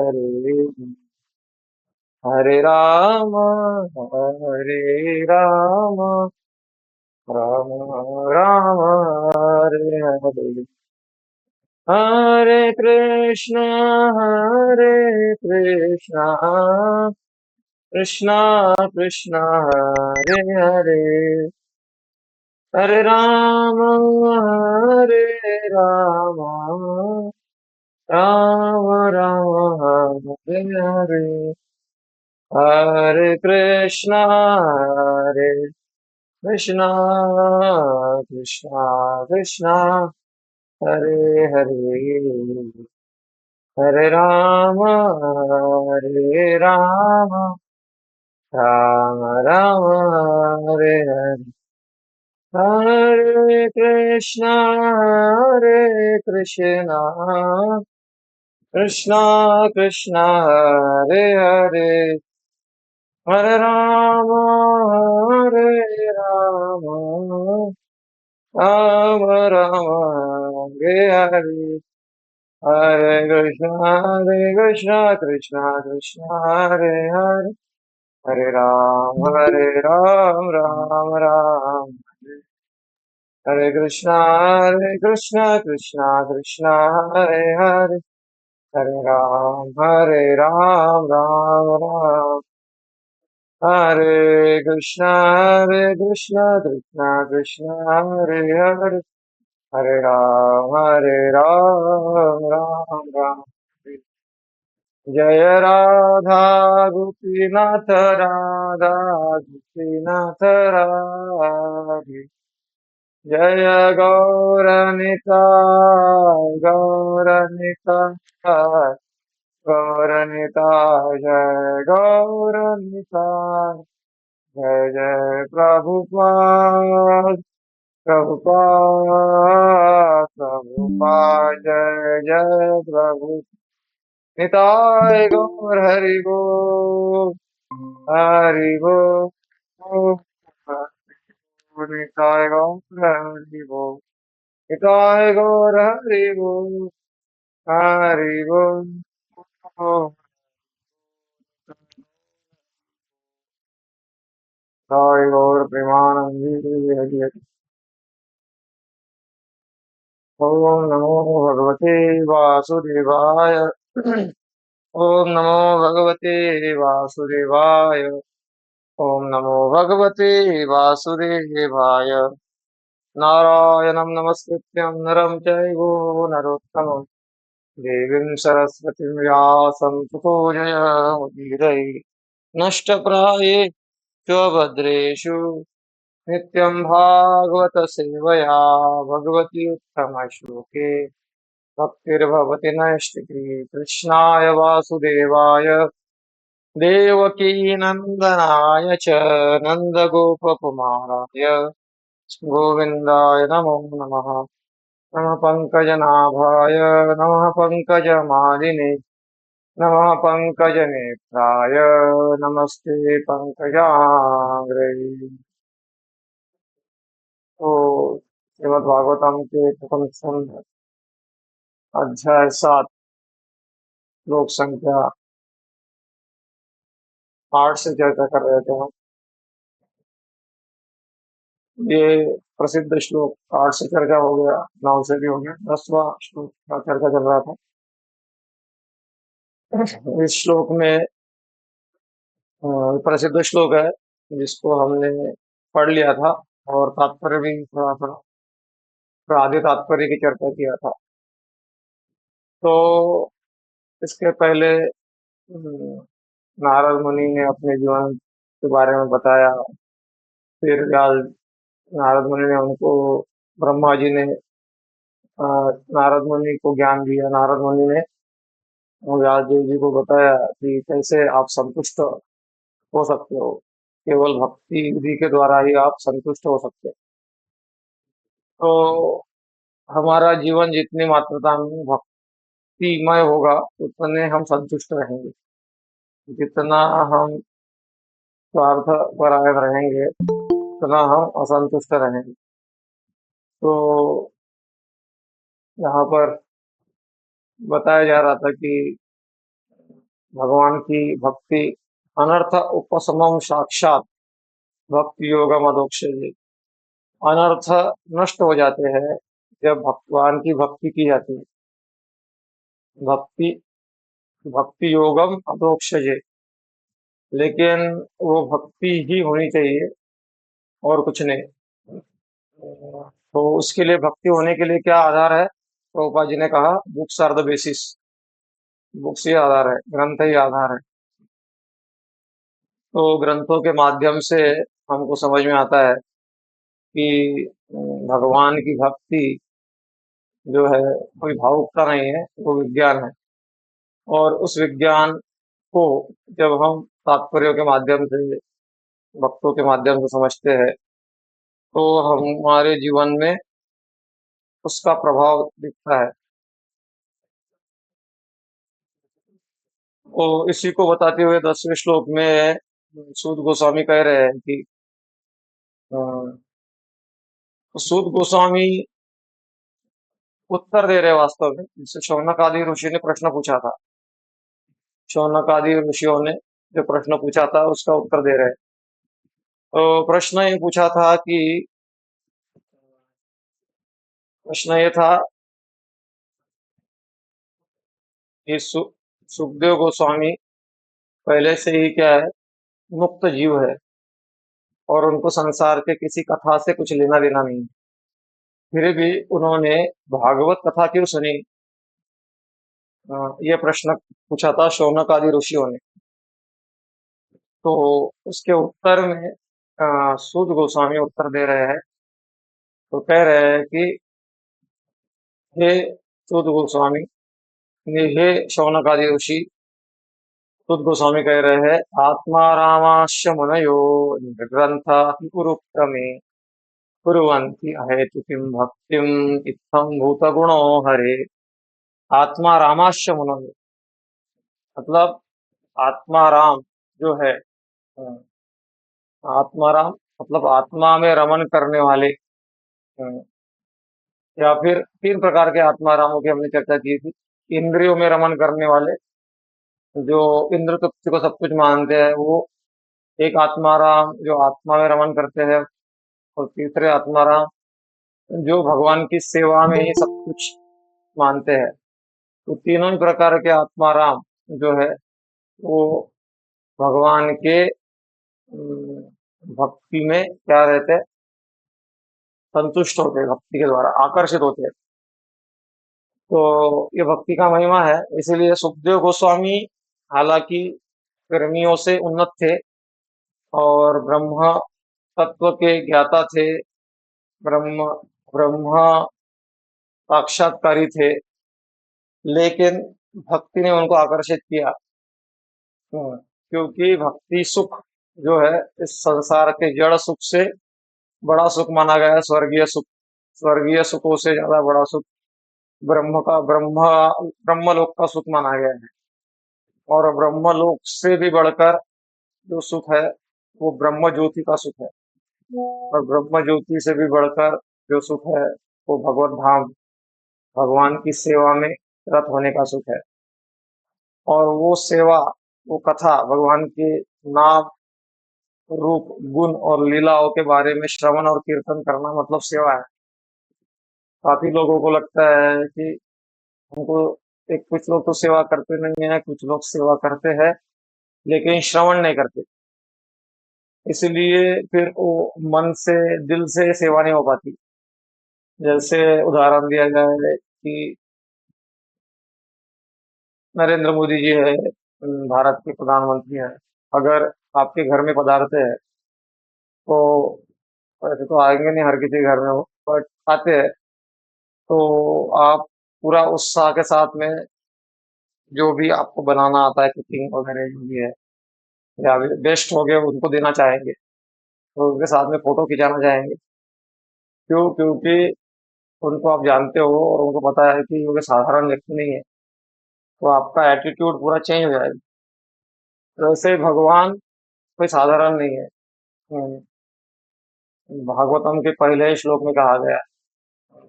हरे हरे राम हरे राम राम राम हरे हरे हरे कृष्णा कृष्णा कृष्णा हरे हरे हरे राम राम राम हरे हरे हरे कृष्णा कृष्णा कृष्णा हरे हरे हरे राम राम राम हरे हरे हरे कृष्णा कृष्णा कृष्णा हरे हरे हरे राम राम राम हरे हरे हरे कृष्णा कृष्णा कृष्णा हरे हरे हरे राम राम राम हरे कृष्णा कृष्णा कृष्णा हरे हरे हरे राम राम राम हरे कृष्णा कृष्णा कृष्णा हरे हरे हरे राम राम राम जय राधा गोपीनाथ राधा गोपीनाथ राधे जय गौरनिताय गौरनिताय जय गौरनिताय जय जय प्रभुपाद जय जय प्रभु निताय गौर हरि बोल निताय गौर हरि बोल निताय गौर हरि बोल हरि बोल निताय गौर प्रेमानंदी हरि हरि ओम नमो भगवते वासुदेवाय ओम नमो भगवते वासुदेवाय ओम नमो भगवते वासुदेवाय नारायणं नमस्कृत्यं नरं चैव नरोत्तमं देवीं सरस्वतीं व्यासं ततो जयमुदीरये नष्टप्रायेषु भद्रेषु नित्यं भागवत सेवया भगवती उत्तमश्लोके भक्तिर्भवति नैष्टिकी कृष्णाय वासुदेवाय देवकीनन्दनाय च नन्दगोपकुमाराय गोविन्दाय नमो नमः नमः पङ्कजनाभाय नमः पङ्कजमालिने नमः पङ्कजनेत्राय नमस्ते पङ्कजाङ्घ्रे तो श्रीमद्भागवतम के प्रथम स्कंद अध्याय 7 श्लोक संख्या 8 से चर्चा कर रहे थे हम। ये प्रसिद्ध श्लोक 8 से चर्चा हो गया, 9 से भी हो गया, 10वां श्लोक का चर्चा चल रहा था। इस श्लोक में प्रसिद्ध श्लोक है जिसको हमने पढ़ लिया था और तात्पर्य भी थोड़ा थोड़ा आधे तात्पर्य की चर्चा किया था। तो इसके पहले नारद मुनि ने अपने जीवन के बारे में बताया। फिर नारद मुनि ने उनको ब्रह्मा जी ने अ, नारद मुनि को ज्ञान दिया। नारद मुनि ने व्यास देव जी को बताया कि कैसे आप संतुष्ट हो सकते हो। केवल भक्ति विधि के द्वारा ही आप संतुष्ट हो सकते हो। तो हमारा जीवन जितनी मात्रा में भक्तिमय होगा उतने हम संतुष्ट रहेंगे। जितना हम स्वार्थ परायण रहेंगे उतना हम असंतुष्ट रहेंगे। तो यहाँ पर बताया जा रहा था कि भगवान की भक्ति अनर्थ उपशमम साक्षात भक्ति योगम अधोक्षजे। अनर्थ नष्ट हो जाते हैं जब भगवान की भक्ति की जाती है। भक्ति भक्ति योगम अधोक्षजे। लेकिन वो भक्ति ही होनी चाहिए और कुछ नहीं। तो उसके लिए, भक्ति होने के लिए क्या आधार है? प्रभुपाद जी ने कहा, books are the basis. Books ही आधार है, ग्रंथ ही आधार है। तो ग्रंथों के माध्यम से हमको समझ में आता है कि भगवान की भक्ति जो है कोई भावुकता नहीं है, वो विज्ञान है। और उस विज्ञान को जब हम तात्पर्यों के माध्यम से, भक्तों के माध्यम से समझते हैं, तो हमारे जीवन में उसका प्रभाव दिखता है। तो इसी को बताते हुए 10वें श्लोक में सूत गोस्वामी कह रहे हैं कि अ, सूत गोस्वामी उत्तर दे रहे हैं वास्तव में, जिससे शौनक आदि ऋषि ने प्रश्न पूछा था। शौनक आदि ऋषियों ने जो प्रश्न पूछा था उसका उत्तर दे रहे हैं। तो प्रश्न ये था कि सुखदेव गोस्वामी पहले से ही क्या है, मुक्त जीव है, और उनको संसार के किसी कथा से कुछ लेना देना नहीं। फिर भी उन्होंने भागवत कथा क्यों सुनी? ये प्रश्न पूछा था शौनक आदि ऋषियों ने। तो उसके उत्तर में सूत गोस्वामी उत्तर दे रहे हैं। तो कह रहे हैं कि हे सूत गोस्वामी, हे शौनक आदि ऋषि, सूत गोस्वामी कह रहे हैं, आत्मा रामाश्च मुनयो ग्रंथ कुरुक्रमे कुर्वन्ति अहेतु किं भक्तिम इत्थं भूतगुणो हरे। आत्मा रामाश्च मुनयो, मतलब आत्मा राम जो है, आत्मा राम मतलब आत्मा में रमन करने वाले, या फिर तीन प्रकार के आत्मा रामों की हमने चर्चा की थी। इंद्रियों में रमन करने वाले, जो इंद्र तृप्ति को सब कुछ मानते हैं, वो एक आत्मा राम जो आत्मा में रमन करते हैं। और तीसरे आत्मा राम जो भगवान की सेवा में ही सब कुछ मानते हैं। तो तीनों ही प्रकार के आत्मा राम जो है, वो भगवान के भक्ति में क्या रहते हैं, संतुष्ट होते हैं, भक्ति के द्वारा आकर्षित होते हैं। तो ये भक्ति का महिमा है। इसीलिए सुखदेव गोस्वामी हालांकि कर्मियों से उन्नत थे और ब्रह्म तत्व के ज्ञाता थे, ब्रह्म ब्रह्म साक्षात्कारी थे, लेकिन भक्ति ने उनको आकर्षित किया। क्योंकि भक्ति सुख जो है, इस संसार के जड़ सुख से बड़ा सुख माना गया है। स्वर्गीय सुख, स्वर्गीय सुखों से ज्यादा बड़ा सुख ब्रह्मलोक का सुख माना गया है। और ब्रह्मलोक से भी बढ़कर जो सुख है, वो ब्रह्म ज्योति का सुख है। और ब्रह्म ज्योति से भी बढ़कर जो सुख है, वो भगवत धाम, भगवान की सेवा में रत होने का सुख है। और वो सेवा, वो कथा, भगवान के नाम, रूप, गुण और लीलाओं के बारे में श्रवण और कीर्तन करना मतलब सेवा है। काफी लोगों को लगता है कि हमको, एक कुछ लोग तो सेवा करते नहीं है, कुछ लोग सेवा करते हैं लेकिन श्रवण नहीं करते। इसलिए फिर वो मन से, दिल से सेवा नहीं हो पाती। जैसे उदाहरण दिया जाए कि नरेंद्र मोदी जी है, भारत के प्रधानमंत्री हैं। अगर आपके घर में पधारते हैं, तो वैसे तो आएंगे नहीं हर किसी के घर में वो, बट आते हैं, तो आप पूरा उत्साह के साथ में जो भी आपको बनाना आता है, कुकिंग वगैरह जो भी है, या बेस्ट हो गए उनको देना चाहेंगे, तो उनके साथ में फोटो खिंचाना चाहेंगे। क्यों? क्योंकि उनको आप जानते हो और उनको पता है कि वो कोई साधारण व्यक्ति नहीं है। तो आपका एटीट्यूड पूरा चेंज हो जाएगा। तो वैसे भगवान कोई साधारण नहीं है। भागवतम के पहले ही श्लोक में कहा गया,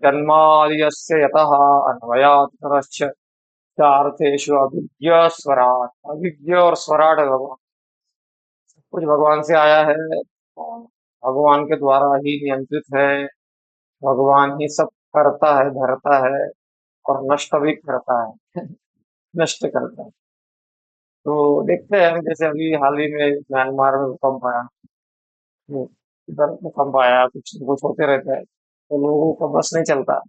जन्माद्यस्य यतः अन्वयात् परश्च चार्थेषु अभिज्ञ स्वराट, अभिज्ञ और स्वराट है भगवान। कुछ भगवान से आया है और भगवान के द्वारा ही नियंत्रित है। भगवान ही सब करता है, धरता है और नष्ट भी करता है। नष्ट करता है। तो देखते हैं हम, जैसे अभी हाल ही में म्यांमार में भूकंप आया। वो इधर भूकंप आया, कुछ होते रहता है, तो लोगों का बस नहीं चलता।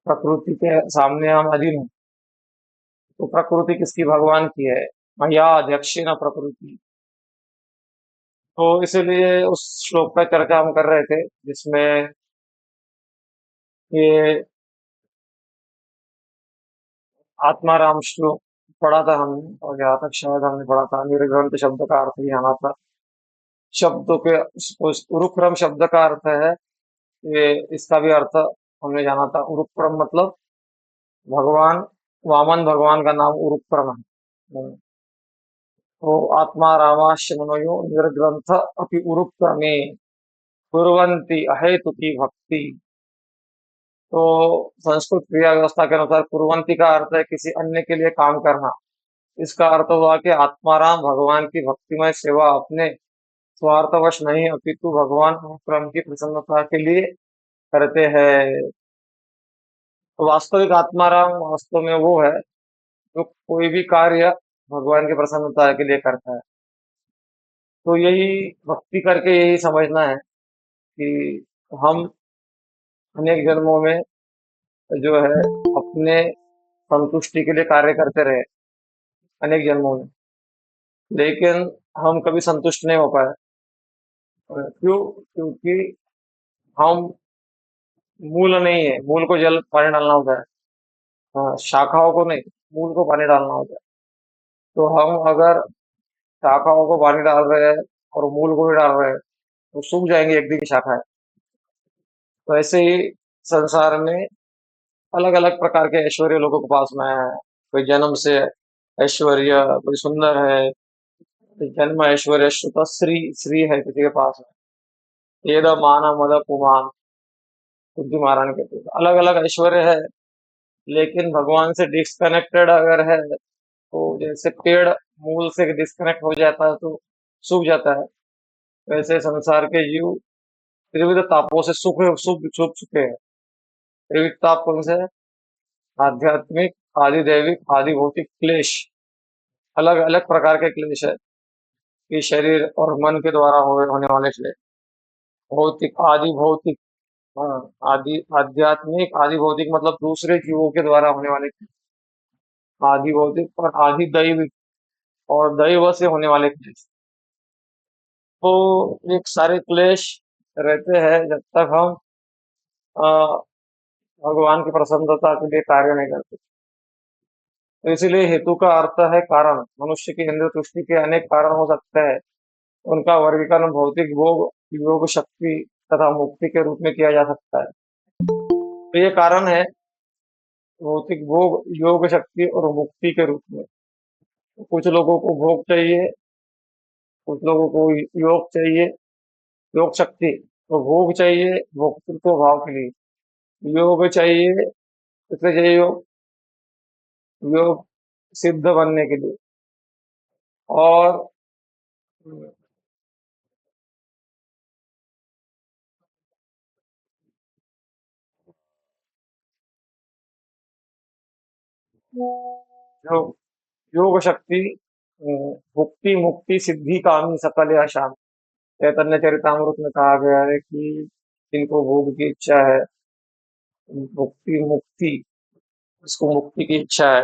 प्रकृति के सामने हम अधीन हैं। तो प्रकृति किसकी? भगवान की है। मया दक्षिण प्रकृति। तो इसीलिए उस श्लोक पर चर्चा हम कर रहे थे, जिसमें ये आत्माराम श्लोक पढ़ा था हमने, और जहाँ तक शायद हमने पढ़ा था, निर्ग्रंथ शब्द का अर्थ ही आना था। शब्दों के उस उरुक्रम शब्द का अर्थ है, ये इसका भी अर्थ हमने जाना था। उरुक्रम मतलब भगवान, वामन भगवान का नाम उरुक्रम है। तो आत्मा रामाश्य मनोयो निर्ग्रंथ अपि उरुक्रमे कुर्वन्ति अहेतुकी भक्ति। तो संस्कृत क्रिया व्यवस्था के अनुसार कुर्वन्ति का अर्थ है किसी अन्य के लिए काम करना। इसका अर्थ हुआ कि आत्माराम भगवान की भक्तिमय सेवा अपने स्वार्थवश नहीं, अपितु भगवान अनुक्रम की प्रसन्नता के लिए करते हैं। तो वास्तविक आत्माराम वास्तव में वो है जो कोई भी कार्य भगवान की प्रसन्नता के लिए करता है। तो यही भक्ति करके यही समझना है कि हम अनेक जन्मों में जो है अपने संतुष्टि के लिए कार्य करते रहे, अनेक जन्मों में, लेकिन हम कभी संतुष्ट नहीं हो पाए। क्यों? क्योंकि हम मूल नहीं है। मूल को जल पानी डालना होता है। हाँ, शाखाओं को नहीं, मूल को पानी डालना होता है। तो हम अगर शाखाओं को पानी डाल रहे हैं और मूल को भी डाल रहे हैं, तो सूख जाएंगे एक दिन की शाखाएं। तो ऐसे ही संसार में अलग अलग प्रकार के ऐश्वर्य लोगों के पास में है। कोई जन्म से ऐश्वर्य, कोई सुंदर है, कोई जन्म ऐश्वर्य, श्रुत श्री श्री है किसी के पास में, येद मान मद पुमान, बुद्धि महारानी के पास अलग अलग ऐश्वर्य है। लेकिन भगवान से डिस्कनेक्टेड अगर है, तो जैसे पेड़ मूल से डिस्कनेक्ट हो जाता है तो सूख जाता है, वैसे संसार के जीव त्रिविध तापों से सूख चुके हैं। त्रिविध ताप कौन से हैं? आध्यात्मिक, आदि दैविक, आदि भौतिक क्लेश। अलग अलग प्रकार के क्लेश है कि शरीर और मन के द्वारा होने वाले क्लेश। भौतिक, आदि भौतिक। हाँ, आदि आध्यात्मिक, आदि भौतिक मतलब दूसरे जीवों के द्वारा होने वाले क्लेश। आदि भौतिक और आदि दैविक, और दैव से होने वाले क्लेश। तो एक सारे क्लेश रहते हैं जब तक हम अ, भगवान की प्रसन्नता के लिए कार्य नहीं करते। तो इसीलिए हेतु का अर्थ है कारण। मनुष्य की इंद्रिय तुष्टि के अनेक कारण हो सकते हैं। उनका वर्गीकरण भौतिक भोग, योग शक्ति तथा मुक्ति के रूप में किया जा सकता है। तो ये कारण है, भौतिक भोग, योग शक्ति और मुक्ति के रूप में। कुछ लोगों को भोग चाहिए, कुछ लोगों को योग चाहिए, योग शक्ति। तो भोग चाहिए भोक्तृत्व भाव के लिए, योग चाहिए इसलिए चाहिए योग, योग सिद्ध बनने के लिए। और योग योग शक्ति, भुक्ति मुक्ति सिद्धि कामी सकल आशान। चैतन्य चरितामृत में कहा गया है कि जिनको भोग की इच्छा है, भुक्ति मुक्ति, जिसको मुक्ति की इच्छा है,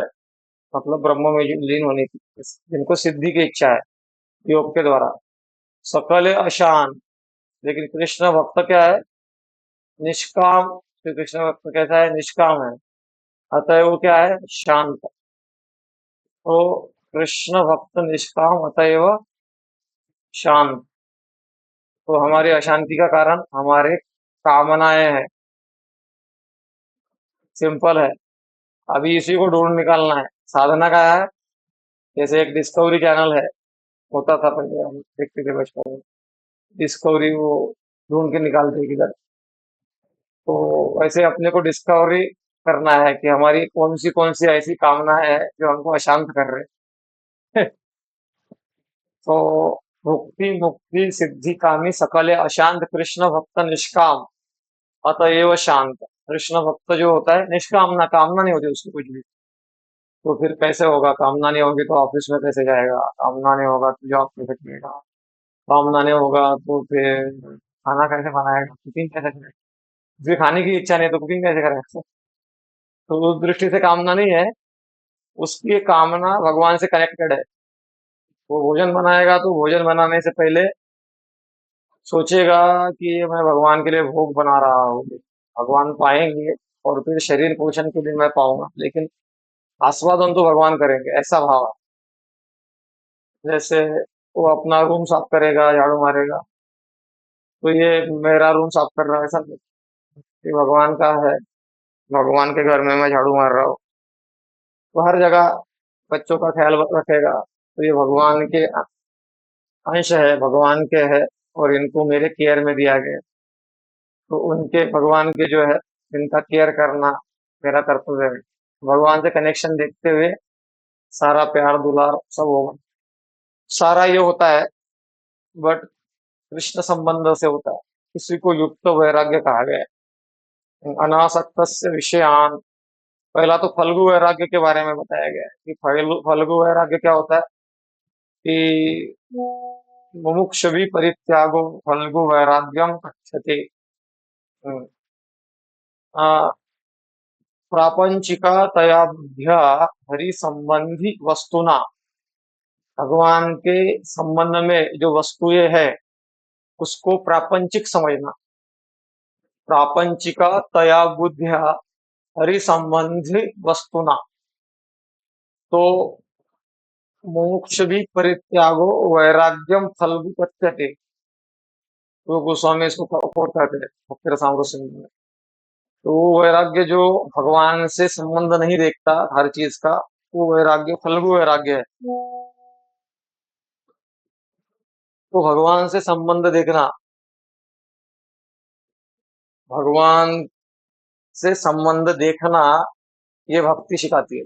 मतलब ब्रह्म में लीन होने की, जिनको सिद्धि की इच्छा है योग के द्वारा, सकल अशान। लेकिन कृष्ण भक्त क्या है? निष्काम। श्री कृष्ण भक्त कैसा है? निष्काम है। अतः वो क्या है? शांत। तो कृष्ण भक्त निष्काम, अतएव शांत। तो हमारी अशांति का कारण हमारे कामनाएं हैं। सिंपल है। अभी इसी को ढूंढ निकालना है। साधना का है, जैसे एक डिस्कवरी चैनल है, होता था पहले, हम देखते थे बचपन में। डिस्कवरी वो ढूंढ के निकालते हैं किधर। तो वैसे अपने को डिस्कवरी करना है कि हमारी कौन सी ऐसी कामना है जो हमको अशांत कर रहे हैं। तो भुक्ति मुक्ति सिद्धि कामी सकल अशांत कृष्ण भक्त निष्काम अतएव शांत। कृष्ण भक्त जो होता है निष्कामना, कामना नहीं होती उसको कुछ भी। तो फिर कैसे होगा? कामना नहीं होगी तो ऑफिस में कैसे जाएगा? कामना नहीं होगा तो जॉब कैसे करेगा? कामना नहीं होगा तो फिर खाना कैसे बनाएगा? कुकिंग कैसे करेगा? जिसे खाने की इच्छा नहीं है तो कुकिंग कैसे करेगा? तो उस दृष्टि से कामना नहीं है। उसकी ये कामना भगवान से कनेक्टेड है। वो भोजन बनाएगा तो भोजन बनाने से पहले सोचेगा कि ये मैं भगवान के लिए भोग बना रहा हूँ। भगवान पाएंगे और फिर शरीर पोषण के लिए मैं पाऊंगा, लेकिन आस्वादन तो भगवान करेंगे, ऐसा भाव है। जैसे वो अपना रूम साफ करेगा, झाड़ू मारेगा, तो ये मेरा रूम साफ कर रहा है, ऐसा नहीं। ये भगवान का है, भगवान के घर में मैं झाड़ू मार रहा हूँ। तो हर जगह बच्चों का ख्याल रखेगा, तो ये भगवान के अंश है, भगवान के है, और इनको मेरे केयर में दिया गया है। तो उनके, भगवान के जो है, इनका केयर करना मेरा कर्तव्य है। भगवान से कनेक्शन देखते हुए सारा प्यार दुलार सब होगा। सारा ये होता है, बट कृष्ण संबंध से होता है। इसी को युक्त वैराग्य कहा गया है। अनासक्त विषयान। पहला तो फल्गु वैराग्य के बारे में बताया गया है कि फल्गु वैराग्य क्या होता है कि मुमुक्षुभि परित्यागो फल्गु वैराग्यम कथ्यते। हम्म, आ, प्रापंचिका तया बुद्धिया हरि संबंधी वस्तुना। भगवान के संबंध में जो वस्तुएं है उसको प्रापंचिक समझना। प्रापंचिका तया बुद्धिया हरि संबंधी वस्तुना। तो मुमुक्ष भी परित्यागो वैराग्यम फल्गु कथ्यते। तो गोस्वामी इसको कोट करते हैं भक्ति रसामृत सिंह में। तो वो वैराग्य जो भगवान से संबंध नहीं देखता हर चीज का, वो वैराग्य फल्गु वैराग्य है। तो भगवान से संबंध देखना, भगवान से संबंध देखना, ये भक्ति सिखाती है।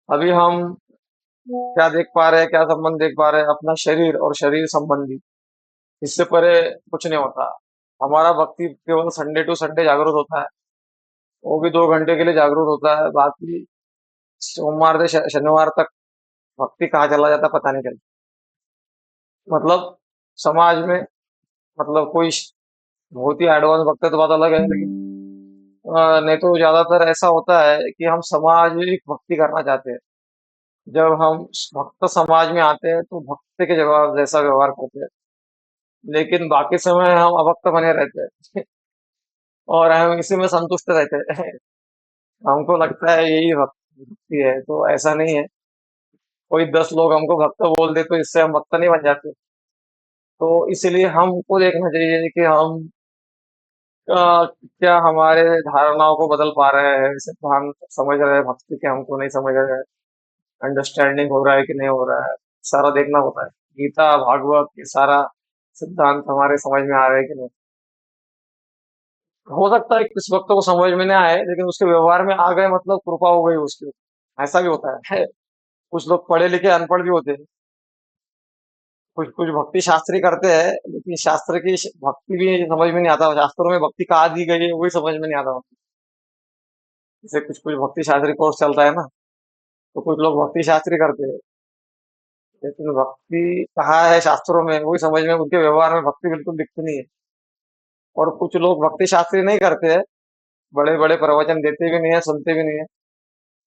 अभी हम क्या देख पा रहे हैं, क्या संबंध देख पा रहे हैं? अपना शरीर और शरीर संबंधी। इससे परे कुछ नहीं होता। हमारा भक्ति केवल संडे टू संडे जागरूक होता है, वो भी 2 घंटे के लिए जागरूक होता है। बाकी सोमवार से शनिवार तक भक्ति कहाँ चला जाता पता नहीं चलता। मतलब समाज में, मतलब कोई बहुत ही एडवांस भक्त है तो बात अलग है, लेकिन नहीं तो ज्यादातर ऐसा होता है कि हम सामाजिक भक्ति करना चाहते हैं। जब हम भक्त समाज में आते हैं तो भक्त के जवाब जैसा व्यवहार करते हैं, लेकिन बाकी समय हम अभक्त बने रहते हैं। और हम इसी में संतुष्ट रहते हैं। हमको लगता है यही भक्ति है, तो ऐसा नहीं है। कोई 10 लोग हमको भक्त बोल दे तो इससे हम भक्त नहीं बन जाते। तो इसलिए हमको देखना चाहिए कि हम क्या हमारे धारणाओं को बदल पा रहे हैं, सिद्धांत समझ रहे हैं भक्ति के, हमको नहीं समझ रहे हैं, अंडरस्टैंडिंग हो रहा है कि नहीं हो रहा है, सारा देखना होता है। गीता भागवत ये सारा सिद्धांत हमारे समझ में आ रहे हैं कि नहीं। हो सकता है किस वक्त को समझ में नहीं आए, लेकिन उसके व्यवहार में आ गए, मतलब कृपा हो गई उसकी। ऐसा भी होता है। कुछ लोग पढ़े लिखे अनपढ़ भी होते हैं। कुछ कुछ भक्ति शास्त्री करते हैं, लेकिन शास्त्र की भक्ति भी समझ में नहीं आता, शास्त्रों में भक्ति कहाँ दी गई है वही समझ में नहीं आता। जैसे कुछ कुछ भक्ति शास्त्री कोर्स चलता है ना, तो कुछ लोग भक्ति शास्त्री करते हैं, लेकिन भक्ति कहाँ है शास्त्रों में वही समझ में, उनके व्यवहार में भक्ति बिल्कुल दिखती नहीं है। और कुछ लोग भक्ति शास्त्री नहीं करते हैं, बड़े बड़े प्रवचन देते भी नहीं है, सुनते भी नहीं है,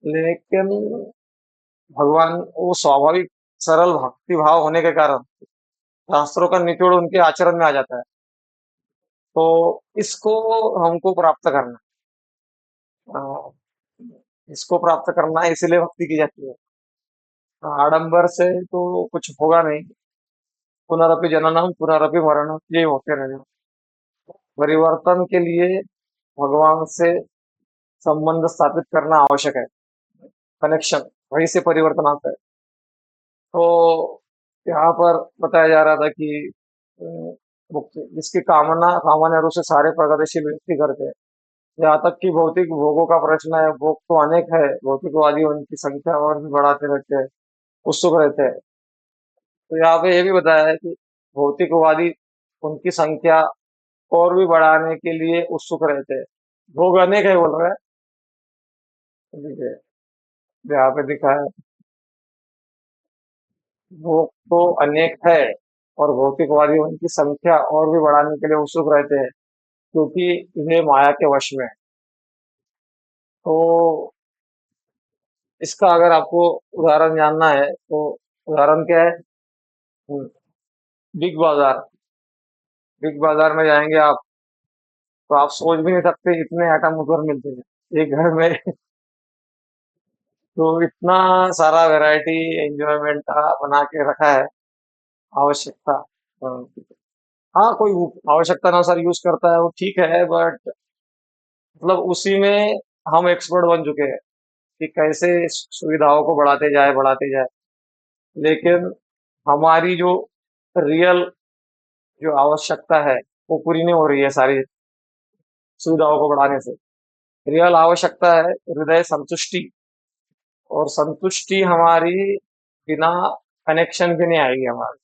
लेकिन भगवान वो स्वाभाविक सरल भक्ति भाव होने के कारण शास्त्रों का निचोड़ उनके आचरण में आ जाता है। तो इसको हमको प्राप्त करना, अ, इसको प्राप्त करना है, इसीलिए भक्ति की जाती है। आडंबर से तो कुछ होगा नहीं। पुनरपि जननम पुनरपि मरणम, ये होते रहेगा। परिवर्तन के लिए भगवान से संबंध स्थापित करना आवश्यक है। कनेक्शन, वहीं से परिवर्तन आता है। तो यहाँ पर बताया जा रहा था कि अ, जिसकी कामना सामान्य रूप से सारे प्रगतिशील व्यक्ति करते हैं, यहाँ तक कि भौतिक भोगों का प्रश्न है, भोग तो अनेक है, भौतिकवादी उनकी संख्या और भी बढ़ाते रहते हैं, उत्सुक रहते हैं। तो यहाँ पे ये भी बताया है कि भौतिकवादी उनकी संख्या और भी बढ़ाने के लिए उत्सुक रहते हैं। भोग अनेक है बोल रहे हैं। ठीक है, यहाँ पे दिखा है, भोग तो अनेक है और भौतिकवादी उनकी संख्या और भी बढ़ाने के लिए उत्सुक रहते हैं, क्योंकि इन्हें माया के वश में है। तो इसका अगर आपको उदाहरण जानना है तो उदाहरण क्या है? हम्म, बिग बाजार। बिग बाजार में जाएंगे आप तो आप सोच भी नहीं सकते इतने आइटम उधर मिलते हैं एक घर में। तो इतना सारा वैरायटी एंजॉयमेंट का बना के रखा है। आवश्यकता, हाँ। हाँ, कोई आवश्यकता अनुसार यूज करता है वो ठीक है, बट मतलब उसी में हम एक्सपर्ट बन चुके हैं कि कैसे सुविधाओं को बढ़ाते जाए, लेकिन हमारी जो रियल जो आवश्यकता है वो पूरी नहीं हो रही है सारी सुविधाओं को बढ़ाने से। रियल आवश्यकता है हृदय संतुष्टि, और संतुष्टि हमारी बिना कनेक्शन भी नहीं आएगी हमारे।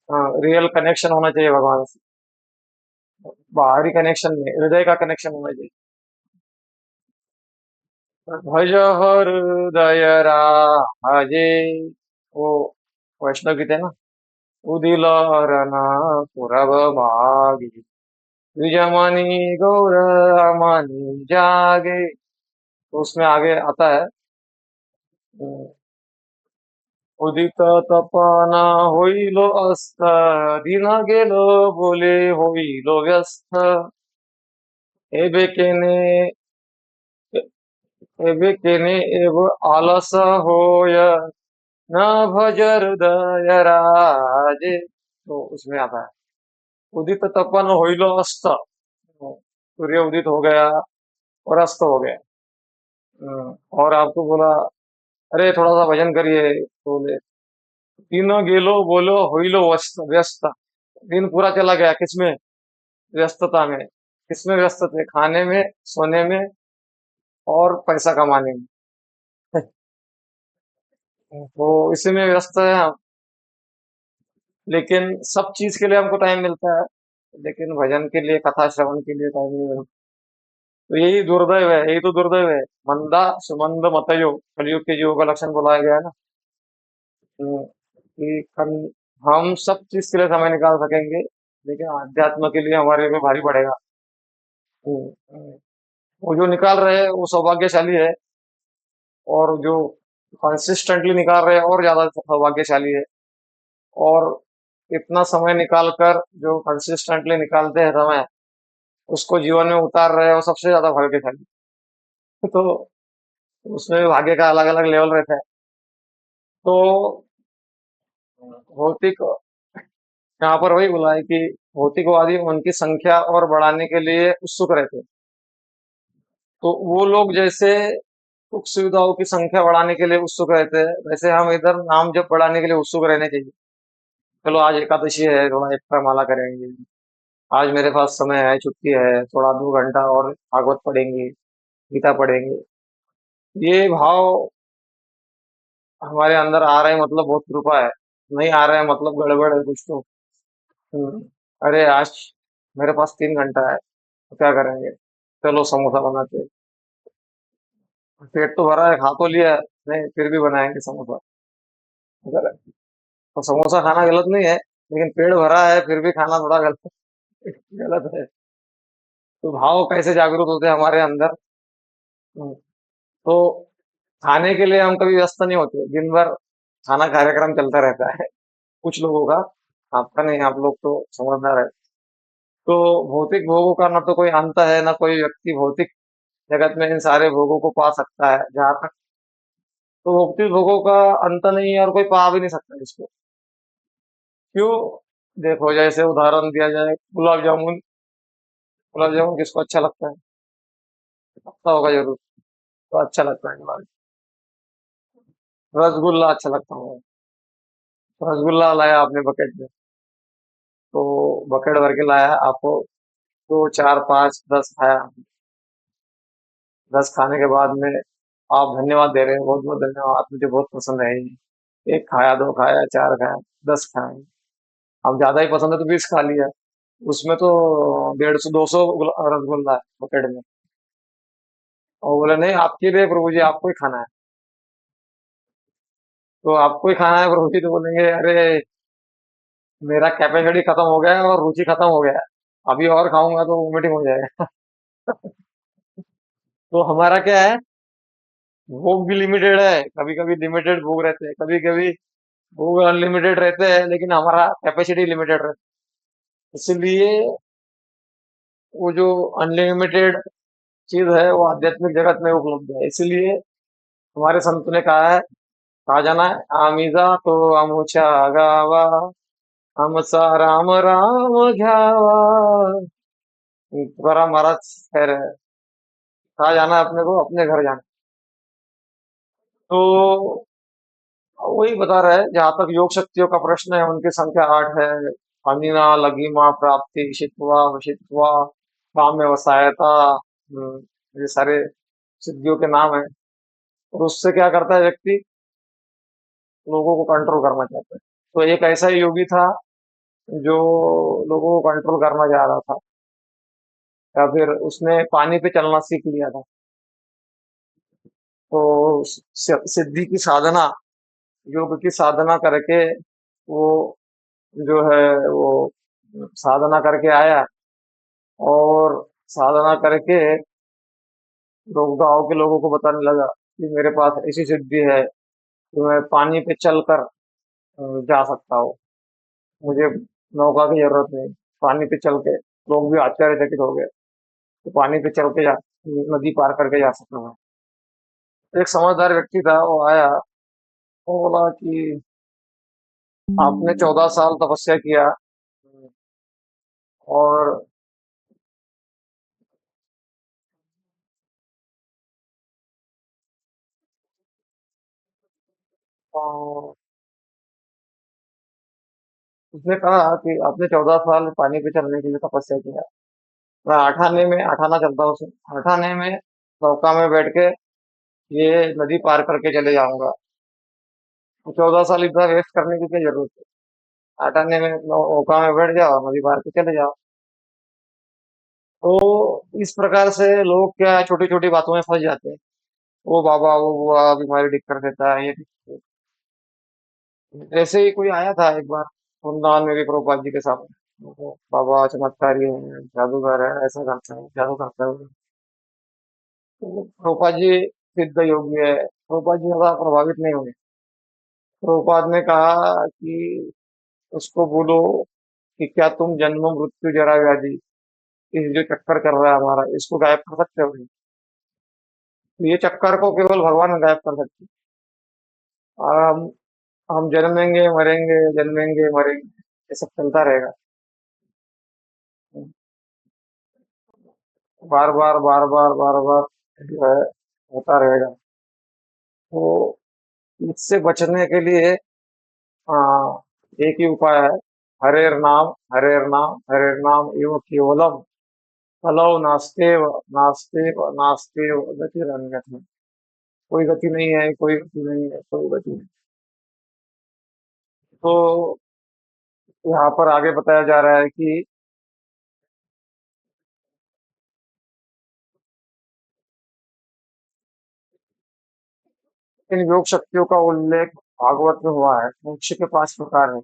हाँ, रियल कनेक्शन होना चाहिए भगवान से। बाहरी कनेक्शन में हृदय का कनेक्शन होना चाहिए। भज हृदय राजे, वो वैष्णव गीत है ना। उदिलरन पुरब मागे, द्विजमणि गौर मणि जागे। तो उसमें आगे आता है, उदित तपना होइलो अस्त, दिन गेलो बोले होइलो व्यस्त। एबे केने एबे केने एव आलस होय, न भज हृदय राजे। तो उसमें आता है, उदित तपन होइलो अस्त, सूर्य उदित हो गया और अस्त हो गया। और आपको बोला, अरे थोड़ा सा भजन करिए, तो बोले तीनों गेलो बोलो होइलो व्यस्त व्यस्त। दिन पूरा चला गया किसमें? व्यस्तता में। किसमें व्यस्त थे? खाने में, सोने में और पैसा कमाने में। तो इसी में व्यस्त है हम। लेकिन सब चीज के लिए हमको टाइम मिलता है, लेकिन भजन के लिए, कथा श्रवण के लिए टाइम नहीं मिलता। तो यही दुर्दैव है, यही तो दुर्दैव है। मंदा सुमंद मतयो, कलयुग के जीवों का लक्षण बोला गया है ना। कि हम सब चीज के लिए समय निकाल सकेंगे, लेकिन अध्यात्म के लिए हमारे लिए भारी पड़ेगा। हम्म, हम्म। वो जो निकाल रहे हैं वो सौभाग्यशाली है, और जो कंसिस्टेंटली निकाल रहे हैं और ज्यादा सौभाग्यशाली है। और इतना समय निकाल कर जो कंसिस्टेंटली निकालते हैं समय, उसको जीवन में उतार रहे हैं, वो सबसे ज्यादा भाग्यशाली। तो उसमें भी भाग्य का अलग अलग लेवल रहता है। तो भौतिक, यहाँ पर वही बोला है कि भौतिकवादी उनकी संख्या और बढ़ाने के लिए उत्सुक रहते हैं। तो वो लोग जैसे सुख सुविधाओं की संख्या बढ़ाने के लिए उत्सुक रहते हैं, वैसे हम इधर नाम जप बढ़ाने के लिए उत्सुक रहने चाहिए। चलो आज एकादशी है, थोड़ा एक्स्ट्रा माला करेंगे। आज मेरे पास समय है, छुट्टी है, थोड़ा 2 घंटा और भागवत पढ़ेंगे, गीता पढ़ेंगे। ये भाव हमारे अंदर आ रहे हैं मतलब बहुत कृपा है। नहीं आ रहे हैं मतलब गड़बड़ है कुछ तो। हम्म, अरे आज मेरे पास 3 घंटा है, तो क्या करेंगे? चलो समोसा बनाते हैं। पेट तो भरा है, खा तो लिया है, नहीं फिर भी बनाएंगे समोसा। अगर तो समोसा खाना गलत नहीं है, लेकिन पेट भरा है फिर भी खाना थोड़ा गलत गलत है। तो भाव कैसे जागरूक होते हैं हमारे अंदर? हम्म, तो खाने के लिए हम कभी व्यस्त नहीं होते दिन भर, खाना कार्यक्रम चलता रहता है कुछ लोगों का। आपका नहीं, आप लोग तो समझदार है। तो भौतिक भोगों का न तो कोई अंत है, ना कोई व्यक्ति भौतिक जगत में इन सारे भोगों को पा सकता है जहां तक। तो भौतिक भोगों का अंत नहीं है और कोई पा भी नहीं सकता इसको। क्यों? देखो, जैसे उदाहरण दिया जाए, गुलाब जामुन। गुलाब जामुन किसको अच्छा लगता है? पता होगा जरूर। तो अच्छा लगता है गुलाब। रसगुल्ला अच्छा लगता है। रसगुल्ला लाया आपने बकेट में, तो बकेट भर के लाया आपको, 2 4 5 10 खाया। 10 खाने के बाद में आप धन्यवाद दे रहे हैं, बहुत बहुत धन्यवाद, मुझे बहुत पसंद है ये। एक खाया, दो खाया, चार खाया, 10 खाए। अब ज्यादा ही पसंद है तो 20 खा लिया। उसमें तो 150 200 रसगुल्ला है पकेट में। और बोले नहीं, आपके लिए प्रभु जी, आपको ही खाना है। तो आपको ही खाना है प्रभु जी, तो बोलेंगे अरे मेरा कैपेसिटी खत्म हो गया है और रुचि खत्म हो गया है, अभी और खाऊंगा तो वोमिटिंग हो जाएगा। तो हमारा क्या है, भोग भी लिमिटेड है, कभी कभी लिमिटेड भोग रहते हैं, कभी कभी भोग अनलिमिटेड रहते हैं, लेकिन हमारा कैपेसिटी लिमिटेड रहता है। इसलिए वो जो अनलिमिटेड चीज है वो आध्यात्मिक जगत में उपलब्ध है। इसलिए हमारे संत ने कहा है, कहा जाना है, आमिजा तो अमुचा गावा, आमचा राम राम घ्यावा। तुकाराम महाराज कह रहे हैं, कहा जाना है अपने को अपने घर जाना। तो वही बता रहे हैं, जहां तक योग शक्तियों का प्रश्न है, उनकी संख्या 8 है। अमीना, लघिमा, प्राप्ति, शित्वा, वशित्वा, काम्य वसायता, ये सारे सिद्धियों के नाम है। और उससे क्या करता है व्यक्ति, लोगों को कंट्रोल करना चाहता है। तो एक ऐसा ही योगी था जो लोगों को कंट्रोल करना चाह रहा था, या फिर उसने पानी पे चलना सीख लिया था। तो सिद्धि की साधना, योग की साधना करके वो जो है वो साधना करके आया, और साधना करके लोग, गांव के लोगों को बताने लगा कि मेरे पास ऐसी सिद्धि है कि मैं पानी पे चलकर जा सकता हूँ, मुझे नौका की जरूरत नहीं, पानी पे चल के। लोग भी आश्चर्यचकित हो गए, तो पानी पे चल के जा, नदी पार करके जा सकता हूँ। एक समझदार व्यक्ति था, वो आया, वो बोला कि आपने 14 साल तपस्या किया, और अ, उसने कहा कि आपने 14 साल पानी पे चलने के लिए तपस्या किया। मैं 8 आने में 8 आना चलता हूँ, 8 आने में नौका में बैठ के ये नदी पार करके चले जाऊंगा। तो 14 साल इतना वेस्ट करने की क्या जरूरत है, 8 आने में नौका में बैठ जाओ, नदी पार के चले जाओ। तो इस प्रकार से लोग क्या छोटी छोटी बातों में फंस जाते हैं। वो बाबा, वो बुआ बीमारी ठीक कर देता है, ये ठीक कर देता है। ऐसे ही कोई आया था एक बार वृंदावन में भी प्रभुपाद जी के सामने, वो बाबा चमत्कारी है, जादूगर है, ऐसा करता है, जादू करता है। तो प्रभुपाद जी सिद्ध योगी है, प्रभुपाद जी ज्यादा प्रभावित नहीं हुए। प्रभुपाद ने कहा कि उसको बोलो कि क्या तुम जन्म मृत्यु जरा व्याधि, इस जो चक्कर कर रहा है हमारा, इसको गायब कर सकते हो नहीं? तो ये चक्कर को केवल भगवान गायब कर सकते हैं। और हम जन्मेंगे मरेंगे, जन्मेंगे मरेंगे, ये सब चलता रहेगा, बार बार बार बार बार बार जो है होता रहेगा। तो इससे बचने के लिए आ, एक ही उपाय है, हरेर नाम, हरेर नाम, हरेर नाम एव केवलम, कलौ नास्तेव, नास्तेव, नास्तेव गतिरन्यथा। कोई गति नहीं है, कोई गति नहीं है, कोई गति नहीं। तो यहाँ पर आगे बताया जा रहा है कि इन योग शक्तियों का उल्लेख भागवत में हुआ है। मोक्ष के 5 प्रकार है,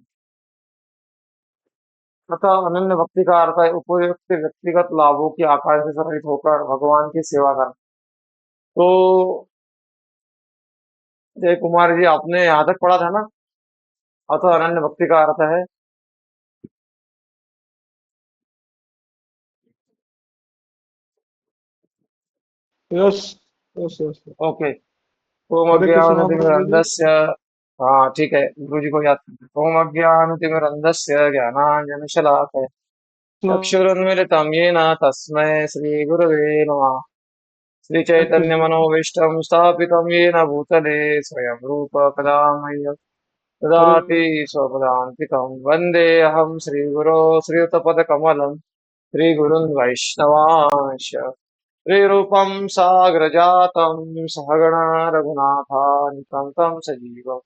तथा अनन्य भक्ति का अर्थ है उपयुक्त व्यक्तिगत लाभों की आकांक्षा से रहित होकर भगवान की सेवा करना। तो जय कुमार जी, आपने यहाँ तक पढ़ा था ना, अतः अनन्य भक्ति का अर्थ है। Yes, yes, yes. ओके। ओम हरे कृष्ण प्रभु जी। अज्ञानतिमिरन्धस्य, हाँ ठीक है, गुरु जी को याद करते। ओम अज्ञानतिमिरन्धस्य ज्ञानाञ्जनशलाकया, चक्षुरुन्मिलितं येन तस्मै श्रीगुरवे नमः। ओके जी। श्रीचैतन्यमनोभीष्टं स्थापितं येन भूतले स्वयं रूप कदा मह्यं हरे ददाति स्वपदान्तिकं। वन्देऽहं श्रीगुरो श्रीयुतपदकमलं श्रीगुरुन् वैष्णवांश्च। श्रीरूपं साग्रजातं सहगणा रघुनाथान्वितं तं सजीवम्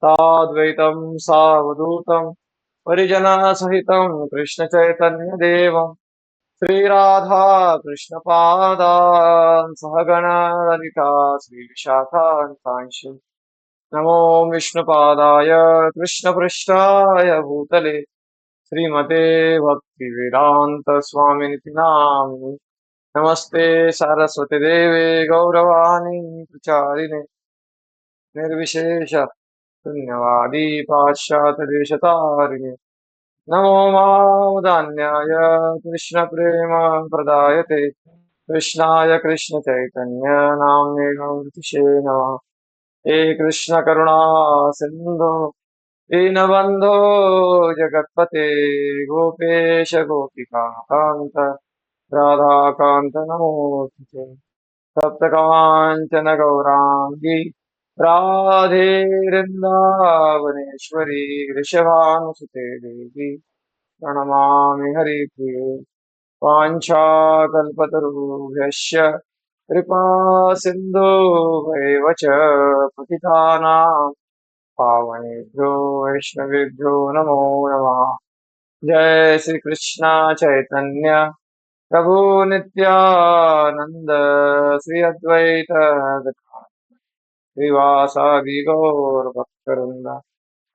साद्वैतं सावधूतं परिजनसहितं कृष्णचैतन्यदेवम् श्रीराधा कृष्णपादान् सहगण ललिता श्रीविशाखान्तांश नमो विष्णुपादाय कृष्णपृष्ठाय भूतले श्रीमते भक्तिवेदान्तस्वामिनिति नामिने नमस्ते सरस्वती देवे गौरवाणी प्रचारिणे निर्विशेष शून्यवादी पाश्चात्यदेशतारिणे नमो मामदान्याय कृष्णप्रेम प्रदायते कृष्णाय कृष्णचैतन्य नाम्ने गौरतिषे नमः हे कृष्ण करुणा सिन्धो दीनबन्धो जगत्पते गोपेश गोपिका कान्त राधाकान्त नमोऽस्तुते सप्तकाञ्चन गौराङ्गी राधे वृन्दावनेश्वरी वृषभानुसुते देवी प्रणमामि हरिप्रिये वाञ्छाकल्पतरुभ्यश्च कृपा सिन्धुभैव च पतितानां पावनेभ्यो वैष्णवेभ्यो नमो नमः जय श्री कृष्ण चैतन्य प्रभु नित्यानंद श्री अद्वैत गदाधर श्रीवासादि गौर भक्तवृंद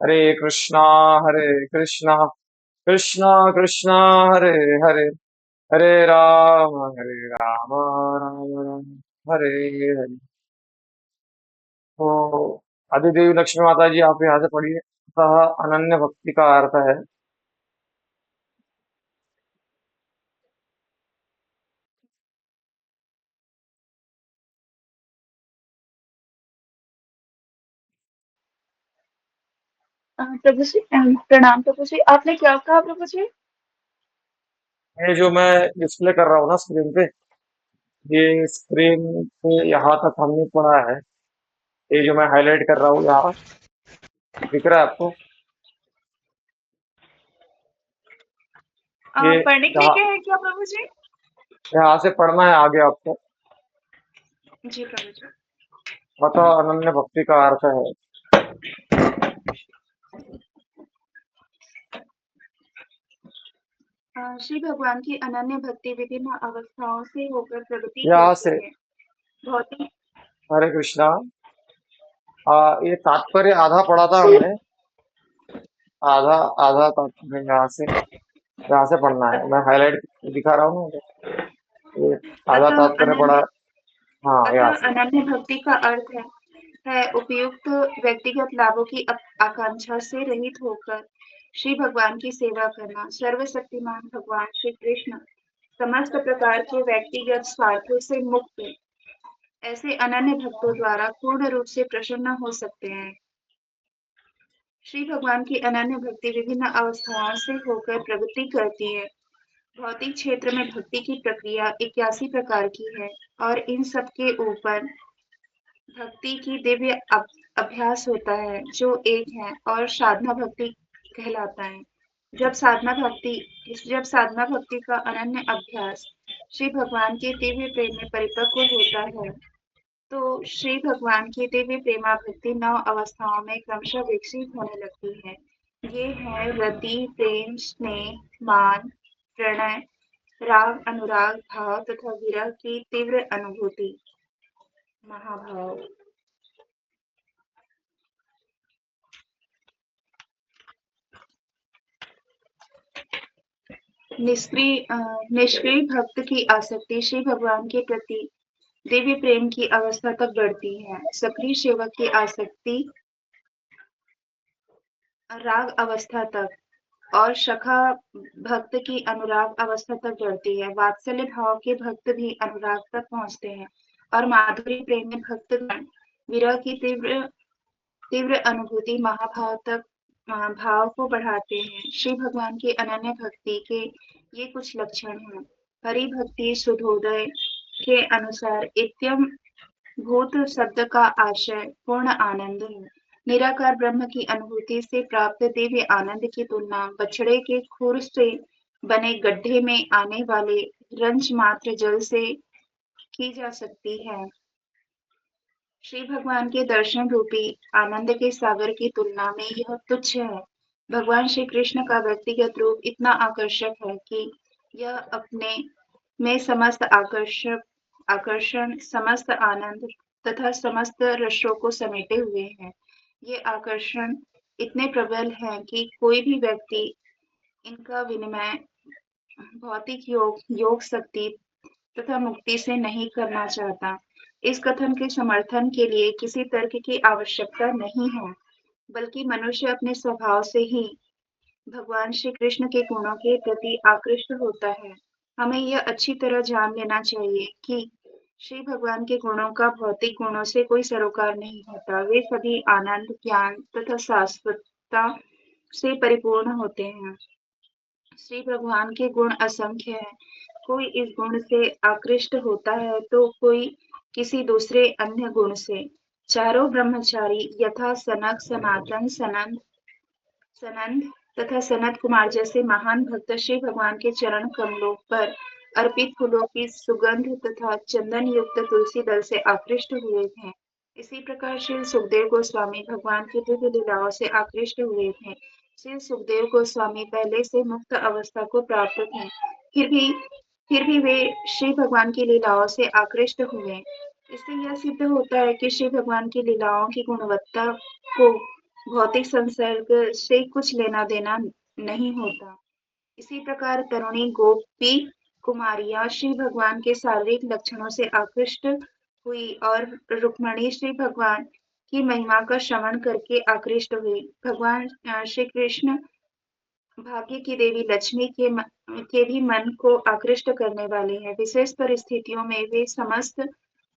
हरे कृष्णा कृष्णा कृष्णा हरे हरे हरे राम राम राम हरे हरे। तो आदिदेवी लक्ष्मी माता जी आप यहाँ से पढ़िए। अतः अनन्य भक्ति का अर्थ है। प्रभु जी प्रणाम प्रभु जी। आपने क्या कहा प्रभु जी? ये जो मैं डिस्प्ले कर रहा हूँ ना स्क्रीन पे, ये स्क्रीन पे यहाँ तक हमने पढ़ा है। ये जो मैं हाईलाइट कर रहा हूँ यहाँ, दिख रहा है आपको? ये पढ़ने के लिए यहाँ क्या है क्या प्रभु जी? यहाँ से पढ़ना है आगे आपको। जी प्रभु जी। अतः अनन्य भक्ति का अर्थ है। श्री भगवान की अनन्य भक्ति विभिन्न अवस्थाओं से होकर प्रगति यहाँ से करती है। भौतिक हरे कृष्णा। ये तात्पर्य आधा पढ़ा था हमने। आधा आधा तात्पर्य यहाँ से पढ़ना है। मैं हाईलाइट दिखा रहा हूँ ना, ये आधा अतः तात्पर्य पढ़ा। अनन्य हाँ, यहाँ से। अनन्य भक्ति का अर्थ है उपयुक्त व्यक्तिगत लाभों की आकांक्षा से रहित होकर श्री भगवान की सेवा करना। सर्वशक्तिमान भगवान श्री कृष्ण समस्त प्रकार के व्यक्तिगत स्वार्थों से मुक्त है। ऐसे अनन्य भक्तों द्वारा पूर्ण रूप से प्रसन्न हो सकते हैं। श्री भगवान की अनन्य भक्ति विभिन्न अवस्थाओं से होकर प्रगति करती है। भौतिक क्षेत्र में भक्ति की प्रक्रिया 81 प्रकार की है और इन सब के ऊपर भक्ति की दिव्य अभ्यास होता है जो एक है और साधना भक्ति कहलाता है। जब साधना भक्ति का अनन्य अभ्यास श्री भगवान के दिव्य प्रेम में परिपक्व होता है तो श्री भगवान की दिव्य प्रेमा भक्ति 9 अवस्थाओं में क्रमशः विकसित होने लगती है। ये है रति, प्रेम, स्नेह, मान, प्रणय, राग, अनुराग, भाव तथा विरह की तीव्र अनुभूति, महाभाव। निष्क्रिय भक्त की आसक्ति श्री भगवान के प्रति दिव्य प्रेम की अवस्था तक बढ़ती है। सक्रिय सेवक की आसक्ति राग अवस्था तक और सखा भक्त की अनुराग अवस्था तक बढ़ती है। वात्सल्य भाव के भक्त भी अनुराग तक पहुंचते हैं और माधुरी प्रेम में भक्तगण विरह की तीव्र तीव्र अनुभूति महाभाव तक भाव को बढ़ाते हैं। श्री भगवान की अनन्य भक्ति के ये कुछ लक्षण हैं। हरि भक्ति सुधोदय के अनुसार इत्यम भूत शब्द का आशय पूर्ण आनंद है। निराकार ब्रह्म की अनुभूति से प्राप्त दिव्य आनंद की तुलना बछड़े के खुर से बने गड्ढे में आने वाले रंच मात्र जल से की जा सकती है। श्री भगवान के दर्शन रूपी आनंद के सागर की तुलना में यह तुच्छ है। भगवान श्री कृष्ण का व्यक्तिगत रूप इतना आकर्षक है कि यह अपने में समस्त आकर्षण, समस्त आनंद तथा समस्त रसों को समेटे हुए है। ये आकर्षण इतने प्रबल हैं कि कोई भी व्यक्ति इनका विनिमय भौतिक योग शक्ति तथा मुक्ति से नहीं करना चाहता। इस कथन के समर्थन के लिए किसी तर्क की आवश्यकता नहीं है, बल्कि मनुष्य अपने स्वभाव से ही भगवान श्री कृष्ण के गुणों के प्रति आकृष्ट होता है। हमें यह अच्छी तरह जान लेना चाहिए कि श्री भगवान के गुणों का भौतिक गुणों से कोई सरोकार नहीं होता। वे सभी आनंद, ज्ञान तथा शाश्वतता से परिपूर्ण होते हैं। श्री भगवान के गुण असंख्य हैं। कोई इस गुण से आकृष्ट होता है तो कोई किसी दूसरे अन्य गुण से। चारों ब्रह्मचारी यथा सनक, सनातन, सनंद तथा सनत कुमार जैसे महान भक्त श्री भगवान के चरण कमलों पर अर्पित फूलों की सुगंध तथा चंदन युक्त तुलसी दल से आकृष्ट हुए थे। इसी प्रकार श्री सुखदेव गोस्वामी भगवान की दिव्य लीलाओं से आकृष्ट हुए थे। श्री सुखदेव गोस्वामी पहले से मुक्त अवस्था को प्राप्त थे, फिर भी फिर भी वे श्री भगवान की लीलाओं से आकृष्ट हुए। इससे यह सिद्ध होता है कि श्री भगवान की लीलाओं की गुणवत्ता को भौतिक संसर्ग से कुछ लेना देना नहीं होता। इसी प्रकार तरुणी गोपी कुमारियां श्री भगवान के शारीरिक लक्षणों से आकृष्ट हुई और रुक्मणी श्री भगवान की महिमा का श्रवण करके आकृष्ट हुई। भगवान श्री कृष्ण भाग्य की देवी लक्ष्मी के भी मन को आकृष्ट करने वाले हैं। विशेष परिस्थितियों में वे समस्त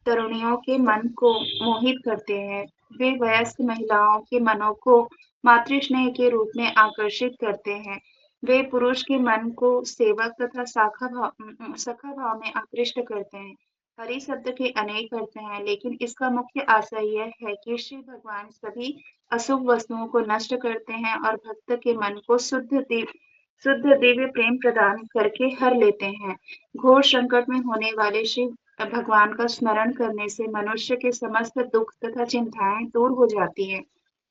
तरुणियों के मन को मोहित करते हैं। वे वयस्क महिलाओं के मनों को मातृस्नेह के रूप में आकर्षित करते हैं। वे पुरुष के मन को सेवक तथा सखा भाव में आकृष्ट करते हैं। हरि शब्द के अनेक अर्थ हैं, लेकिन इसका मुख्य आशय यह है कि श्री भगवान सभी अशुभ वस्तुओं को नष्ट करते हैं और भक्त के मन को शुद्ध दिव्य प्रेम प्रदान करके हर लेते हैं। घोर संकट में होने वाले श्री भगवान का स्मरण करने से मनुष्य के समस्त दुख तथा चिंताएं दूर हो जाती है।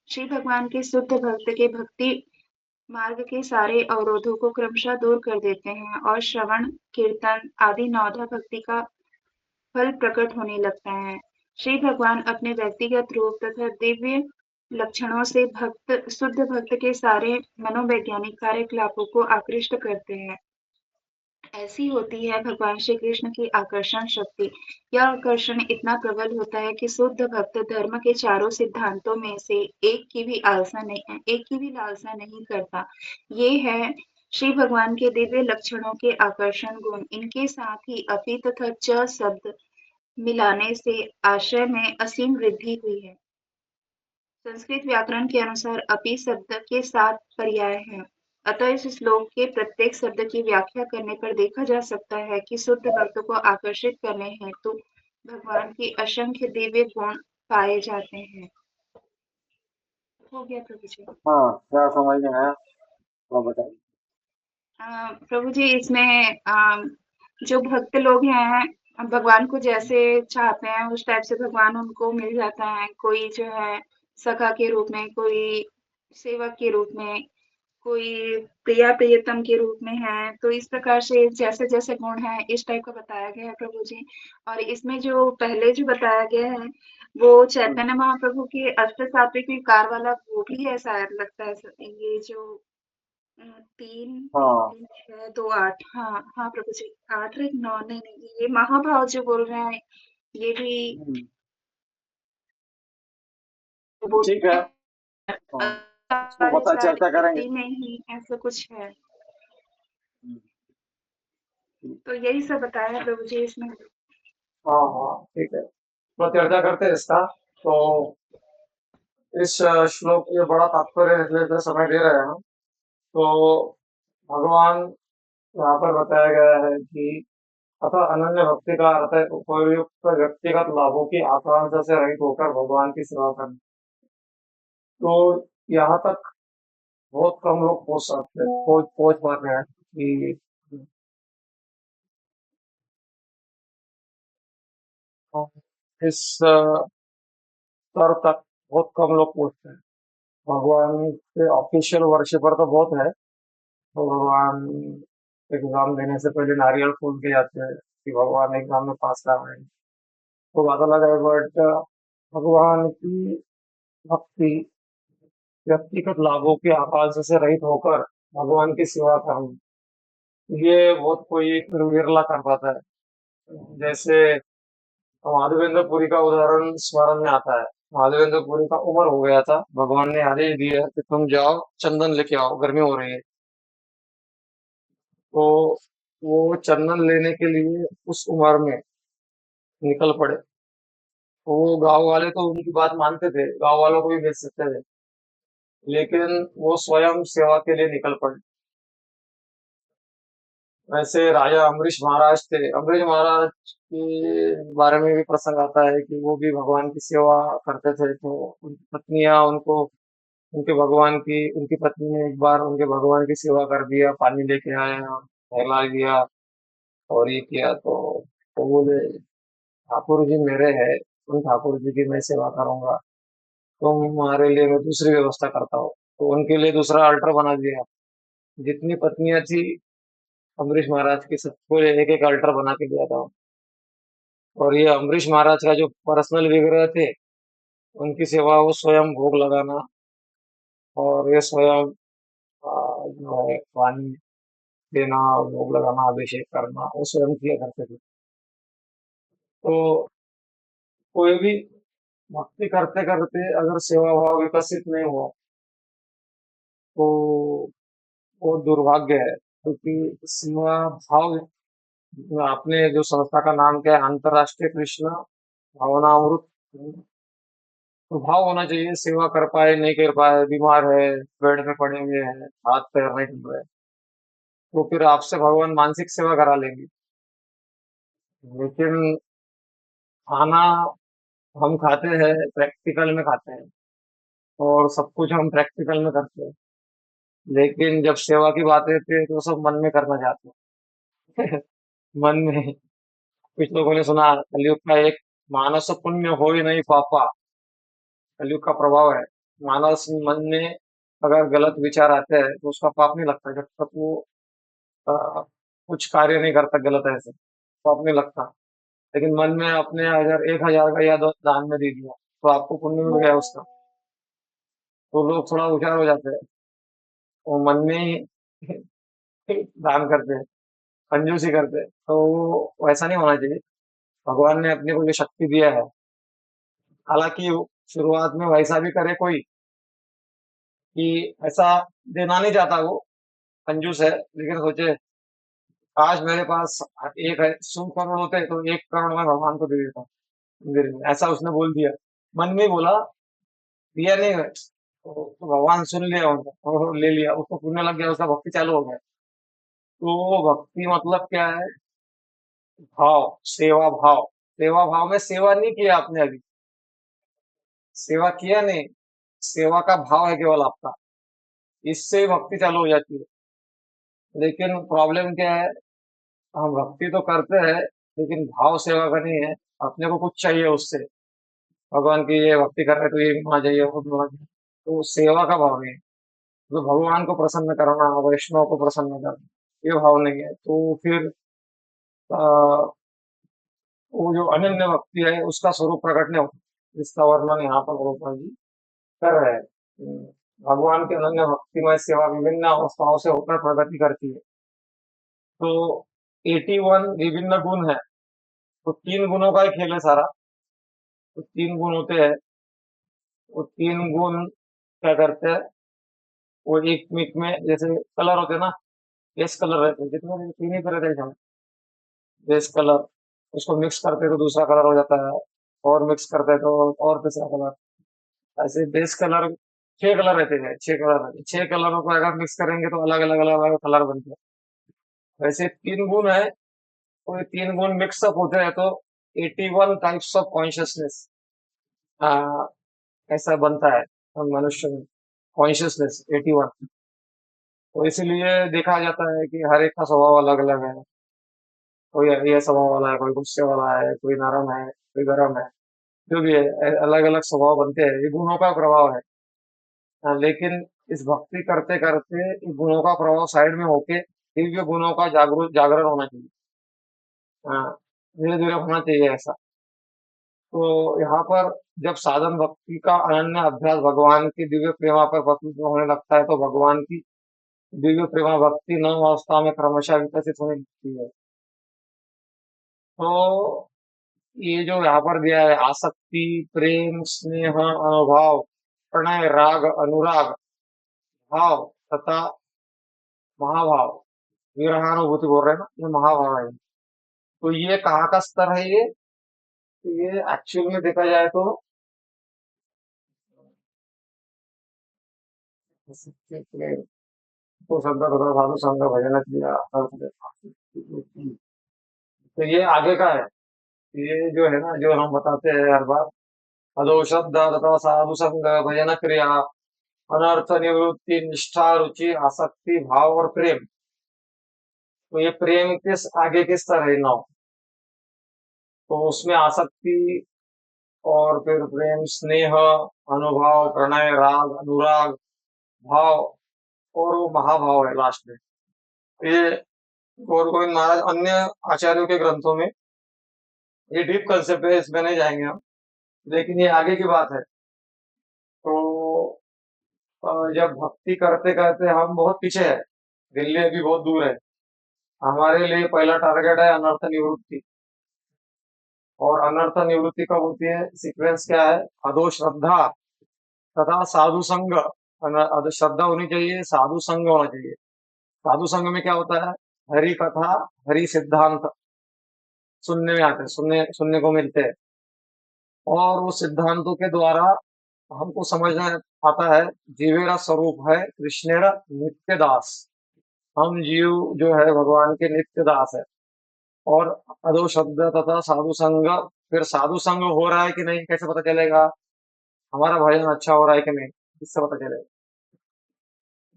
श्री भगवान के शुद्ध भक्त के भक्ति मार्ग के सारे अवरोधों को क्रमशः दूर कर देते हैं और श्रवण, कीर्तन आदि नौधा भक्ति का फल प्रकट होने लगता है। श्री भगवान अपने व्यक्तिगत रूप तथा दिव्य लक्षणों से शुद्ध भक्त के सारे मनोवैज्ञानिक कार्यकलापों को आकृष्ट करते हैं। ऐसी होती है भगवान श्री कृष्ण की आकर्षण शक्ति। यह आकर्षण इतना प्रबल होता है कि शुद्ध भक्त धर्म के चारों सिद्धांतों में से एक की भी लालसा नहीं करता। ये है श्री भगवान के दिव्य लक्षणों के आकर्षण गुण। इनके साथ ही अपि तथा च शब्द मिलाने से आशय में असीम वृद्धि हुई है। संस्कृत व्याकरण के अनुसार अपि शब्द के 7 पर्याय हैं। अतः इस श्लोक के प्रत्येक शब्द की व्याख्या करने पर देखा जा सकता है कि शुद्ध भक्त को आकर्षित करने हेतु भगवान की असंख्य दिव्य गुण पाए जाते हैं। हो गया प्रभु जी। हाँ, क्या समझ में आया? आप बताइए। प्रभु जी इसमें जो भक्त लोग हैं भगवान को जैसे चाहते हैं उस टाइप से भगवान उनको मिल जाता है। कोई जो है सखा के रूप में, कोई सेवक के रूप में, कोई प्रिया प्रियतम के रूप में है। तो इस प्रकार से जैसे जैसे गुण है इस टाइप का बताया गया है प्रभु जी। और इसमें जो पहले जो बताया गया है वो चैतन्य महाप्रभु के अष्ट सात्विक विकार वाला वो भी है शायद, लगता है ये जो 3 हाँ। 3 6 2 8। हाँ हाँ प्रभु जी 8 और 9 नहीं नहीं ये महाभाव जो बोल रहे हैं ये भी हम्म, बोल ठीक है। हाँ, उसको है बता शायद चर्चा करेंगे। इसी में ही ऐसा कुछ है। हम्म, तो यही सब बताया है प्रभु जी इसमें। हाँ हाँ, ठीक है, तो चर्चा करते हैं इसका। तो इस श्लोक में बड़ा तात्पर्य लेकर समय दे रहे हैं हम। तो भगवान यहाँ पर बताया गया है कि अतः अनन्य भक्ति का अर्थ है उपयुक्त व्यक्तिगत लाभों की आकांक्षा से रहित होकर भगवान की सेवा करना। तो यहाँ तक बहुत कम लोग पहुंच सकते हैं, पहुंच पा रहे हैं कि इस स्तर तक बहुत कम लोग पहुंचते हैं। भगवान के ऑफिशियल वर्शिपर तो बहुत है। तो भगवान एग्जाम देने से पहले नारियल फूल के जाते हैं कि भगवान एग्जाम में पास कर रहे हैं। तो बात अलग है, बट भगवान की भक्ति व्यक्तिगत लाभों के आकांक्षा से रहित होकर भगवान की सेवा करना, ये बहुत कोई विरला कर पाता है। जैसे माधवेंद्र पुरी का उदाहरण स्मरण में आता है। माधवेंद्र पुरी का उम्र हो गया था, भगवान ने आदेश दिया कि तुम जाओ चंदन लेके आओ, गर्मी हो रही है। तो वो चंदन लेने के लिए उस उम्र में निकल पड़े। तो वो गांव वाले तो उनकी बात मानते थे, गांव वालों को भी भेज सकते थे, लेकिन वो स्वयं सेवा के लिए निकल पड़े। वैसे राजा अम्बरीश महाराज थे। अम्बरीश महाराज के बारे में भी प्रसंग आता है कि वो भी भगवान की सेवा करते थे। तो उनकी पत्नियां उनको उनकी पत्नी ने एक बार उनके भगवान की सेवा कर दिया, पानी लेके आया, नहला दिया और ये किया। तो वो बोले, ठाकुर जी मेरे हैं, उन ठाकुर जी की मैं सेवा करूंगा, तुम्हारे लिए मैं दूसरी व्यवस्था करता हूँ। तो उनके लिए दूसरा अल्टर बना दिया। जितनी पत्नियां थी अम्बरीश महाराज की, सबको एक एक अल्टर बना के दिया था। और ये अम्बरीश महाराज का जो पर्सनल विग्रह थे, उनकी सेवा वो स्वयं भोग लगाना और ये स्वयं जो है पानी देना, भोग लगाना, अभिषेक करना, वो स्वयं किया करते थे। तो कोई भी भक्ति करते करते अगर सेवा भाव विकसित नहीं हुआ तो वो दुर्भाग्य है। क्योंकि सेवा भाव, आपने जो संस्था का नाम क्या है, अंतरराष्ट्रीय कृष्ण भावनामृत, तो भाव होना चाहिए। सेवा कर पाए नहीं कर पाए, बीमार है, बेड पे पड़े हुए हैं, हाथ पैर नहीं चल रहे, तो फिर आपसे भगवान मानसिक सेवा करा लेंगे। लेकिन खाना हम खाते हैं, प्रैक्टिकल में खाते हैं और सब कुछ हम प्रैक्टिकल में करते हैं। लेकिन जब सेवा की बात आती है तो सब मन में करना चाहते हैं। मन में। कुछ लोगों ने सुना, कलयुग का एक मानस पुण्य हो ही नहीं पापा, कलयुग का प्रभाव है। मानस मन में अगर गलत विचार आते हैं तो उसका पाप नहीं लगता जब तक वो अ, कुछ कार्य नहीं करता गलत ऐसे, पाप नहीं लगता। लेकिन मन में अपने अगर 1,000 का या दान में दे दिया तो आपको पुण्य मिल गया उसका। तो लोग थोड़ा होशियार हो जाते हैं, वो मन में ही दान करते हैं, कंजूसी करते हैं। तो वो वैसा नहीं होना चाहिए। भगवान ने अपने को ये शक्ति दिया है। हालांकि शुरुआत में वैसा भी करे कोई कि ऐसा देना नहीं चाहता, वो कंजूस है, लेकिन सोचे काश मेरे पास एक है 100 करोड़ होते तो 1 करोड़ मैं भगवान को दे देता, मंदिर में, ऐसा उसने बोल दिया। मन में ही बोला, दिया नहीं है। तो भगवान सुन लिया उनका और ले लिया, उसको पुण्य लग गया, उसका भक्ति चालू हो गया। तो भक्ति मतलब क्या है? भाव, सेवा भाव। सेवा भाव में सेवा नहीं किया आपने अभी, सेवा किया नहीं, सेवा का भाव है केवल आपका, इससे भक्ति चालू हो जाती है। लेकिन प्रॉब्लम क्या है, हम भक्ति तो करते हैं लेकिन भाव सेवा का नहीं है। अपने को कुछ चाहिए उससे, भगवान की ये भक्ति कर रहे तो ये मिलना चाहिए, वो मिलना चाहिए। तो सेवा का भाव नहीं है। तो भगवान को प्रसन्न करना, वैष्णव को प्रसन्न करना, ये भाव नहीं है। तो फिर आ, वो जो अनन्य भक्ति है उसका स्वरूप प्रकट नहीं होता, जिसका वर्णन यहाँ पर गोपाल जी कर रहे हैं। भगवान की अनन्य भक्तिमय सेवा विभिन्न अवस्थाओं से होकर प्रगति करती है। तो 81 विभिन्न गुण है। तो 3 गुणों का ही खेल है सारा। तो 3 गुण होते हैं। वो 3 गुण क्या करते हैं, वो एक मिक में जैसे कलर होते हैं ना, बेस कलर रहते हैं, जितने 3 ही तरह के बेस कलर, उसको मिक्स करते हैं तो दूसरा कलर हो जाता है, और मिक्स करते हैं तो और तीसरा कलर। ऐसे बेस कलर 6 कलर रहते हैं, 6 कलर रहते हैं। 6 कलरों को अगर मिक्स करेंगे तो अलग अलग अलग अलग कलर बनते हैं। वैसे 3 गुण है, तो ये 3 गुण मिक्सअप होते हैं तो 81 टाइप्स ऑफ कॉन्शियसनेस ऐसा बनता है मनुष्य में। कॉन्शियसनेस 81। तो इसीलिए देखा जाता है कि हर एक का स्वभाव अलग अलग है। कोई ये स्वभाव वाला है, कोई गुस्से वाला है, कोई नरम है, कोई गर्म है, जो भी है, अलग अलग स्वभाव बनते हैं, ये गुणों का प्रभाव है। लेकिन इस भक्ति करते करते इन गुणों का प्रभाव साइड में होके दिव्य गुणों का जागरण होना चाहिए। धीरे धीरे होना चाहिए ऐसा। तो यहाँ पर जब साधन भक्ति का अनन्य अभ्यास भगवान की दिव्य प्रेमा पर प्रस्तुत होने लगता है, तो भगवान की दिव्य प्रेमा भक्ति नव अवस्था में क्रमशः विकसित होने लगती है। तो ये जो यहाँ पर दिया है, आसक्ति, प्रेम, स्नेह, अनुभाव, प्रणय, राग, अनुराग, भाव तथा महाभाव, विरहानुभूति बोल रहे हैं ना, ये महाभाव है। तो ये कहाँ का स्तर है ये? तो ये एक्चुअल में देखा जाए तो प्रेम तो शब्द तथा साधु संग भजन क्रिया तो ये आगे का है। ये जो है ना, जो हम बताते हैं हर बार, अदो शब्द तथा साधु संग भजन क्रिया, अनर्थ निवृत्ति, निष्ठा, रुचि, आसक्ति, भाव और प्रेम। तो ये प्रेम किस आगे किस तरह है नौ? तो उसमें आसक्ति और फिर प्रेम, स्नेह, अनुभाव, प्रणय, राग, अनुराग, भाव और वो महाभाव है लास्ट में। ये गौर गोविंद महाराज अन्य आचार्यों के ग्रंथों में ये डीप कंसेप्ट है, इसमें नहीं जाएंगे हम, लेकिन ये आगे की बात है। तो जब भक्ति करते करते हम बहुत पीछे है, दिल्ली अभी बहुत दूर है, हमारे लिए पहला टारगेट है अनर्थ निवृत्ति। और अनर्थ निवृत्ति कब होती है? सीक्वेंस क्या है? अधो श्रद्धा तथा साधु संग। अधो श्रद्धा होनी चाहिए, साधु संग होना चाहिए। साधु संग में क्या होता है? हरि कथा, हरि सिद्धांत सुनने में आते हैं, सुनने को मिलते हैं। और वो सिद्धांतों के द्वारा हमको समझ में आता है जीवेरा स्वरूप है कृष्णेरा नित्य दास। हम जीव जो है भगवान के नित्य दास है। और अधो शब्द तथा साधु संग, फिर साधु संग हो रहा है कि नहीं कैसे पता चलेगा? हमारा भजन अच्छा हो रहा है कि नहीं, इससे पता चलेगा।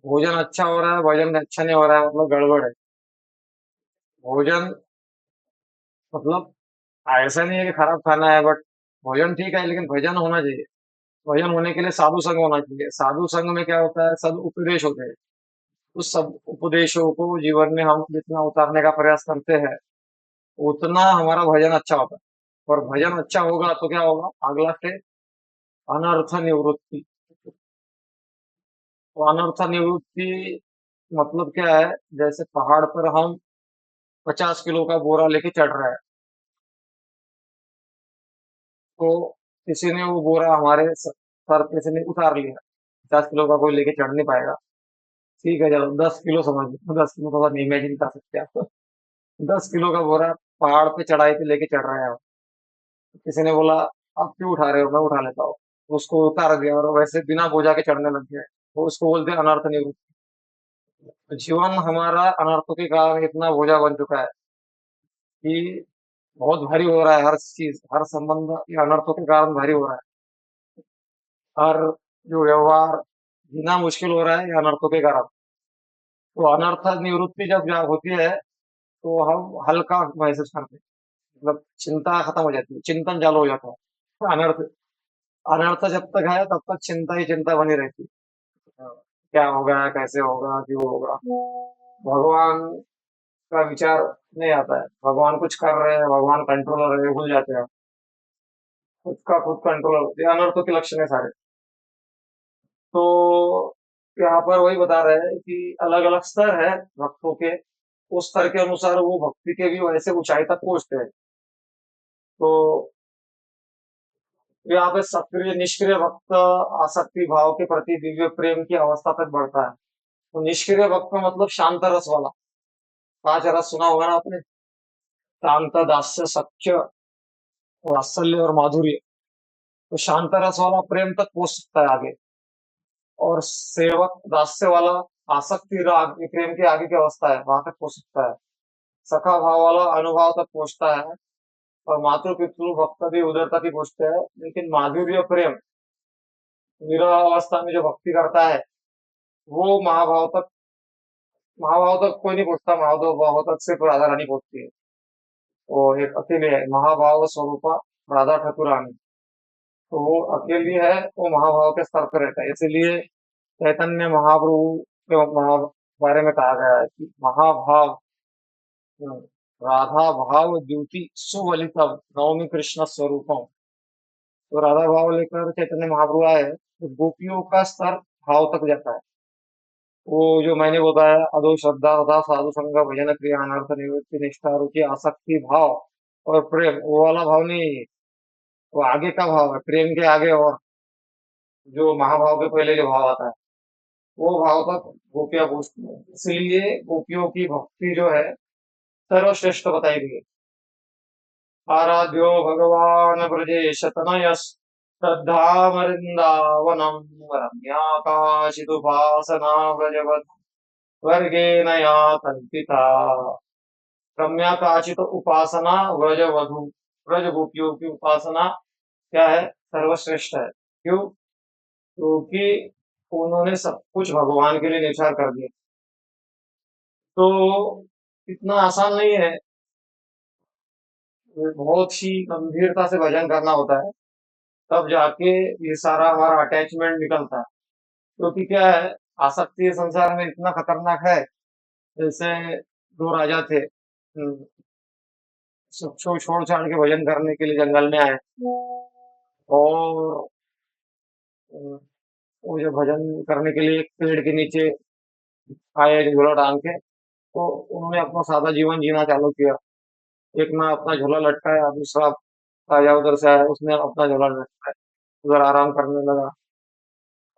भोजन अच्छा हो रहा है, भजन अच्छा नहीं हो रहा है, मतलब गड़बड़ है। भोजन मतलब ऐसा नहीं है कि खराब खाना है, बट भोजन ठीक है, लेकिन भजन होना चाहिए। भजन होने के लिए साधु संग होना चाहिए। साधु संग में क्या होता है? सब उपदेश होते हैं। उस सब उपदेशों को जीवन में हम जितना उतारने का प्रयास करते हैं, उतना हमारा भजन अच्छा होता है। और भजन अच्छा होगा तो क्या होगा? अगला स्टेप अनर्थ निवृत्ति। तो अनर्थ निवृत्ति मतलब क्या है? जैसे पहाड़ पर हम 50 किलो का बोरा लेके चढ़ रहे हैं, तो किसी ने वो बोरा हमारे सर पे से नहीं उतार लिया। 50 किलो का कोई लेके चढ़ नहीं पाएगा। ठीक है, चलो 10 किलो समझ लो, 10 किलो का बात इमेजिन कर सकते हैं आप। 10 किलो का बोरा पहाड़ पे चढ़ाई पे लेके चढ़ रहे हैं आप। किसी ने बोला आप क्यों उठा रहे हो, मैं उठा लेता हूँ। उसको उतार दिया और वैसे बिना बोझा के चढ़ने लग गया, तो उसको बोलते हैं अनर्थ निवृत्ति। तो जीवन हमारा अनर्थों के कारण इतना बोझा बन चुका है कि बहुत भारी हो रहा है। हर चीज, हर संबंध ये अनर्थों के कारण भारी हो रहा है। हर जो व्यवहार जीना मुश्किल हो रहा है ये अनर्थों के कारण। तो अनर्थ निवृत्ति जब होती है तो हम हल्का महसूस करते हैं, मतलब चिंता खत्म हो जाती है, चिंतन चालू हो जाता है। अनर्थ अनर्थ जब तक है तब तक चिंता ही चिंता बनी रहती है। क्या होगा, कैसे होगा, क्यों होगा? भगवान का विचार नहीं आता है। भगवान कुछ कर रहे हैं, भगवान कंट्रोलर है, भूल जाते हैं। खुद का खुद कंट्रोल, ये अनर्थों के लक्षण है सारे। तो यहाँ पर वही बता रहे हैं कि अलग अलग स्तर है भक्तों के, उस स्तर के अनुसार वो भक्ति के भी वैसे ऊंचाई तक पहुंचते हैं। तो यहाँ पे सक्रिय निष्क्रिय भक्त आसक्ति भाव के प्रति दिव्य प्रेम की अवस्था तक बढ़ता है। तो निष्क्रिय भक्त मतलब शांत रस वाला। 5 रस सुना होगा ना आपने? शांत, दास्य, सख्य, वात्सल्य और माधुर्य। तो शांत रस वाला प्रेम तक पहुंच सकता है आगे। और सेवक दास्य वाला आसक्ति राग ये प्रेम के आगे की अवस्था है, वहां तक पहुंच सकता है। सखा भाव वाला अनुभव तक पहुंचता है। और मातृ पितृ भक्त भी उधर तक ही पहुंचते हैं। लेकिन माधुर्य प्रेम विरह अवस्था में जो भक्ति करता है, वो महाभाव तक कोई नहीं पहुंचता। महाभाव तक सिर्फ राधा रानी पहुंचती है। वो एक अकेले है महाभाव स्वरूपा राधा ठाकुरानी, तो वो अकेली है, वो महाभाव के स्तर पर रहता है। इसीलिए चैतन्य महाप्रभु के बारे में कहा गया है कि महाभाव, हम्म, राधा भाव द्युति सुवलितम नवमी कृष्ण स्वरूपम। तो राधा भाव लेकर चैतन्य महाप्रभु आए तो गोपियों का स्तर भाव तक जाता है। वो जो मैंने बताया, अदो श्रद्धा तथा साधु संग भजन क्रिया अनर्थ निवृत्ति निष्ठा रुचि आसक्ति भाव और प्रेम, वो वाला भाव नहीं है ये। वो आगे का भाव है, प्रेम के आगे, और जो महाभाव के पहले जो भाव आता है वो भाव तक गोपियां पहुंचती है। इसलिए गोपियों की भक्ति जो है सर्वश्रेष्ठ बताई गई है। आराध्यो भगवान ब्रजेश तनयस् श्रद्धामृन्दावनम् रम्याकाशितुपासना व्रजवत् स्वर्गेण यातन्तिता। रम्याकाशित उपासना व्रजवधु, व्रज गोपियों की उपासना क्या है, सर्वश्रेष्ठ है। क्यों? क्योंकि उन्होंने सब कुछ भगवान के लिए निछावर कर दिया। तो इतना आसान नहीं है, बहुत ही गंभीरता से भजन करना होता है, तब जाके ये सारा हमारा अटैचमेंट निकलता है। क्योंकि क्या है, आसक्ति संसार में इतना खतरनाक है। जैसे दो राजा थे, सब छोड़ छाड़ के भजन करने के लिए जंगल में आए, और अम, वो जो भजन करने के लिए एक पेड़ के नीचे आए झूला टांग के, तो उन्होंने अपना सादा जीवन जीना चालू किया। एक ना अपना झोला लटकाया, दूसरा राजा उधर से आया, उसने अपना झोला लटकाया, उधर आराम करने लगा।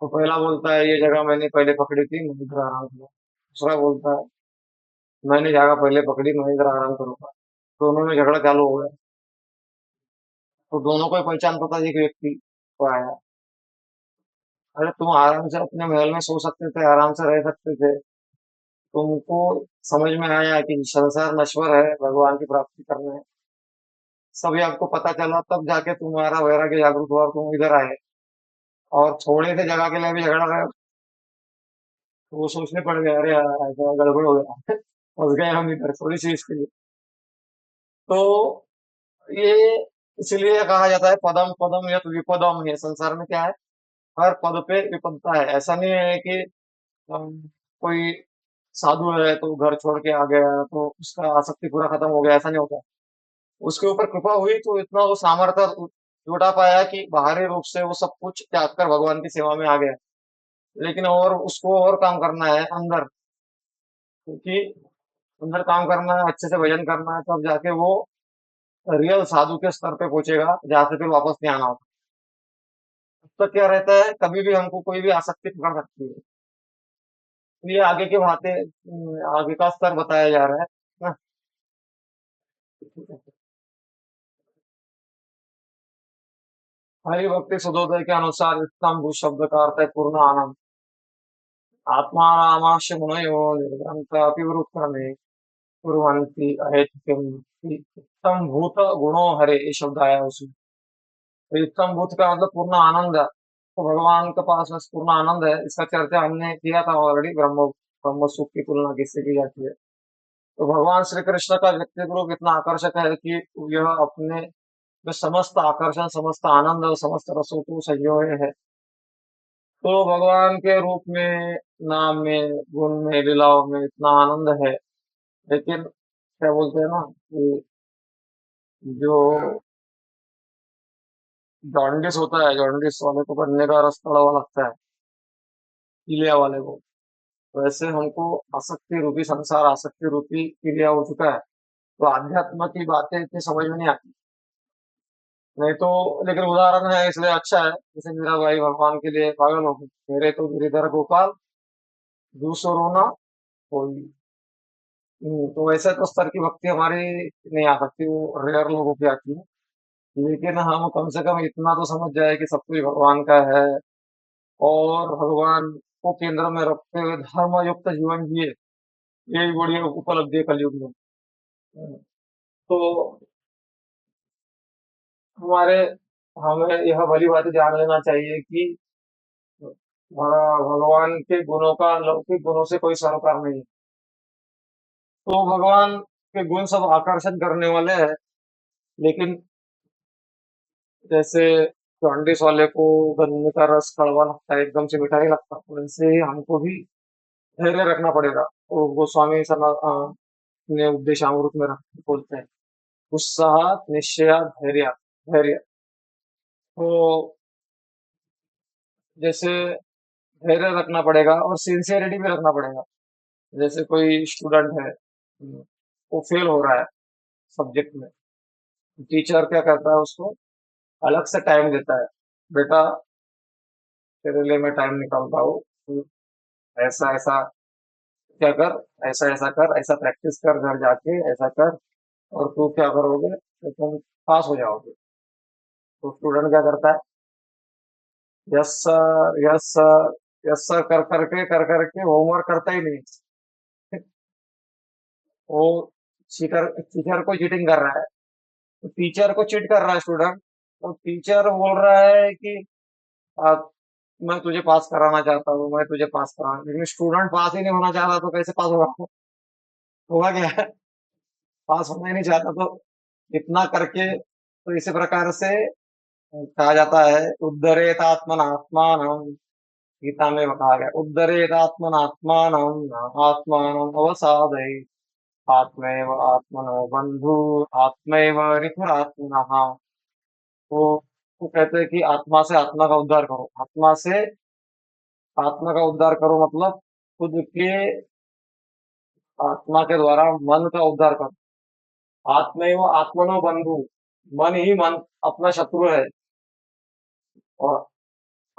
तो पहला बोलता है ये जगह मैंने पहले पकड़ी थी, मैं इधर आराम किया। दूसरा बोलता है मैंने जगह पहले पकड़ी, मैं इधर आराम करूंगा। दोनों में झगड़ा चालू हो गया। तो दोनों को ही पहचानता था एक व्यक्ति को आया, अरे तुम आराम से अपने महल में सो सकते थे, आराम से रह सकते थे, तुमको समझ में आया कि संसार नश्वर है, भगवान की प्राप्ति करना है, सभी आपको पता चला, तब जाके तुम्हारा वैराग्य जागृत हुआ और तुम इधर आए, और थोड़े से जगह के लिए भी झगड़ा रहे। तो वो सोचने पड़ गया, अरे यार ऐसा गड़बड़ हो गया, फंस गए हम इधर थोड़ी सी इसके लिए। तो ये इसलिए कहा जाता है पदम पदम यत विपदम है। संसार में क्या है, हर पद पे विपदता है। ऐसा नहीं है कि हम कोई साधु है तो घर छोड़ के आ गया तो उसका आसक्ति पूरा खत्म हो गया, ऐसा नहीं होता। उसके ऊपर कृपा हुई तो इतना वो सामर्थ्य जुटा पाया कि बाहरी रूप से वो सब कुछ त्याग कर भगवान की सेवा में आ गया। लेकिन और उसको और काम करना है अंदर, क्योंकि अंदर काम करना है, अच्छे से भजन करना है, तब जाके वो रियल साधु के स्तर पे पहुंचेगा, जहाँ से फिर वापस नहीं आना होता। तब तक क्या रहता है, कभी भी हमको कोई भी आसक्ति पकड़ सकती है। तो ये आगे की बातें, आगे का स्तर बताया जा रहा है ना। हरि भक्ति सुधोदय के अनुसार उत्तम भू शब्द का अर्थ है पूर्ण आनंद। आत्मा रामाश्य मुनयो निर्ग्रंथ में कुर्वन्ति अहेतुकम् इति। उत्तम भूत गुणों हरे, ये शब्द आया उसमें। तो उत्तम भूत का मतलब पूर्ण आनंद है। तो भगवान के पास बस पूर्ण आनंद है, इसका चर्चा हमने किया था ऑलरेडी। ब्रह्म ब्रह्म सुख की तुलना किससे की जाती है। तो भगवान श्री कृष्ण का व्यक्तित्व रूप इतना आकर्षक है कि यह अपने में समस्त आकर्षण, समस्त आनंद और समस्त रसों को संयोए है। तो भगवान के रूप में, नाम में, गुण में, लीलाओं में इतना आनंद है। लेकिन क्या बोलते हैं ना कि जो जॉन्डिस होता है, जॉन्डिस वाले को बनने का रस कड़वा लगता है, पीलिया वाले को। वैसे हमको आसक्ति रूपी संसार, आसक्ति रूपी पीलिया हो चुका है। तो अध्यात्म की बातें इतनी समझ में नहीं आती। नहीं तो, लेकिन उदाहरण है इसलिए अच्छा है। जैसे मेरा भाई भगवान के लिए पागल हो गया, मेरे तो गिरिधर गोपाल दूसरो रोना कोई। तो वैसे तो स्तर की भक्ति हमारी नहीं आ सकती, वो रेयर लोगों की आती है। लेकिन हम कम से कम इतना तो समझ जाए कि सब कुछ भगवान का है, और भगवान को केंद्र में रखते हुए धर्म युक्त जीवन जिए, यही बड़ी उपलब्धि है कलयुग में। तो हमारे हमें यह भली बात जान लेना चाहिए कि भगवान के गुणों का लौकिक गुणों से कोई सरोकार नहीं है। तो भगवान के गुण सब आकर्षण करने वाले हैं, लेकिन जैसे जॉन्डिस वाले को गन्ने का रस कड़वा लगता है, एकदम से मीठा नहीं लगता, वैसे ही हमको भी धैर्य रखना पड़ेगा। तो गोस्वामी ने उपदेशामृत में बोलते हैं, उत्साह निश्चय धैर्य। धैर्य तो जैसे धैर्य रखना पड़ेगा और सिंसियरिटी भी रखना पड़ेगा। जैसे कोई स्टूडेंट है, वो फेल हो रहा है सब्जेक्ट में, टीचर क्या करता है, उसको अलग से टाइम देता है, बेटा तेरे लिए मैं टाइम निकालता हूँ, तू ऐसा ऐसा क्या कर, ऐसा ऐसा कर, ऐसा प्रैक्टिस कर, घर जाके ऐसा कर, और तू क्या करोगे तो तुम पास हो जाओगे। तो स्टूडेंट क्या करता है, yes sir, yes sir, yes sir कर करके होमवर्क करता ही नहीं। वो चीटर, टीचर को चीटिंग कर रहा है। तो टीचर को चीट कर रहा है स्टूडेंट, तो टीचर बोल रहा है कि आ, मैं तुझे पास कराना चाहता हूँ, मैं तुझे पास कराना, लेकिन स्टूडेंट पास ही नहीं होना चाह रहा, तो कैसे पास होगा? होगा क्या? पास होना ही नहीं चाहता, तो इतना करके, तो इसी प्रकार से कहा जाता है, उद्धरेत आत्मनात्मान, गीता में कहा गया, उद्धरेत आत्मनात्मान आत्मान अवसादय, आत्मैव आत्मनो बंधु, आत्मैव रिपुरात्मनः। वो वो कहते हैं कि आत्मा से आत्मा का उद्धार करो, आत्मा से आत्मा का उद्धार करो, मतलब खुद के आत्मा के द्वारा मन का उद्धार करो। आत्मैव आत्मनो बंधु, मन ही मन अपना शत्रु है, और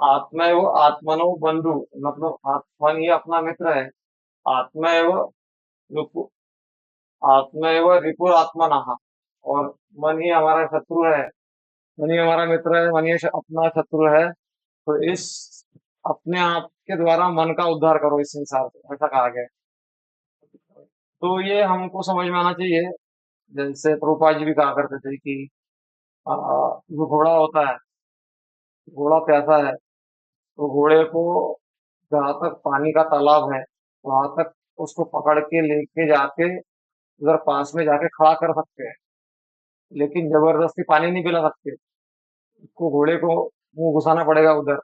आत्मैव आत्मनो बंधु, मतलब मन ही अपना मित्र है। आत्मैव रिपु आत्मैव रिपुरात्मनः, और मन ही हमारा शत्रु है, मन ही हमारा मित्र है, मन ही अपना शत्रु है। तो इस अपने आप के द्वारा मन का उद्धार करो इस संसार से, ऐसा कहा गया है। तो ये हमको समझ में आना चाहिए। जैसे प्रभुपाद जी भी कहा करते थे कि जो घोड़ा होता है, घोड़ा प्यासा है, तो घोड़े को जहाँ तक पानी का तालाब है, वहां तक उसको पकड़ के लेके जाके उधर पास में जाके खड़ा कर सकते हैं, लेकिन जबरदस्ती पानी नहीं पिला सकते। उसको, घोड़े को मुंह घुसाना पड़ेगा उधर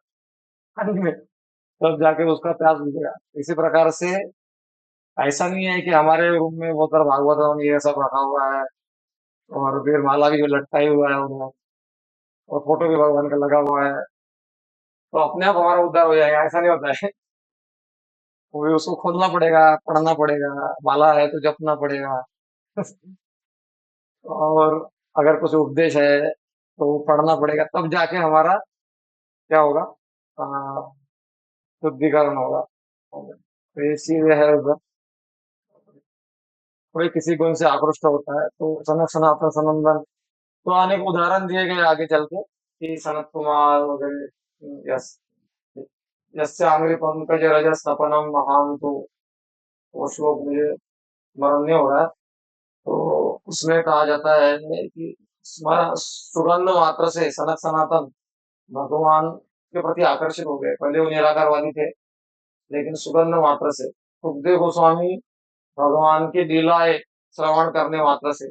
पानी में, तब जाके उसका प्यास बुझेगा। इसी प्रकार से ऐसा नहीं है कि हमारे रूम में बहुत सारा भागवत ये सब रखा हुआ है, और फिर माला भी जो लटकाई हुआ है उधर, और फोटो भी भगवान का लगा हुआ है, तो अपने आप हमारा उद्धार हो जाएगा, ऐसा नहीं होता है। वो भी उसको खोलना पड़ेगा, पढ़ना पड़ेगा, माला है तो जपना पड़ेगा। और अगर कुछ उपदेश है तो वो पढ़ना पड़ेगा, तब जाके हमारा क्या होगा, शुद्धिकरण होगा। तो ये चीज है उधर। कोई किसी गुण से आकृष्ट होता है तो सनक सनातन सनंदन, तो अनेक उदाहरण दिए गए आगे चल के कि सनत कुमार वगैरह, यस, यस्यामि पंकज रजस तपनम महान, तो वो श्लोक मुझे स्मरण नहीं हो रहा है। तो उसमें कहा जाता है कि सुगंध मात्र से सनत सनातन भगवान के प्रति आकर्षित हो गए। पहले वो निराकारवादी थे, लेकिन सुगंध मात्र से सुखदेव गोस्वामी भगवान की लीलाएं श्रवण करने मात्र से,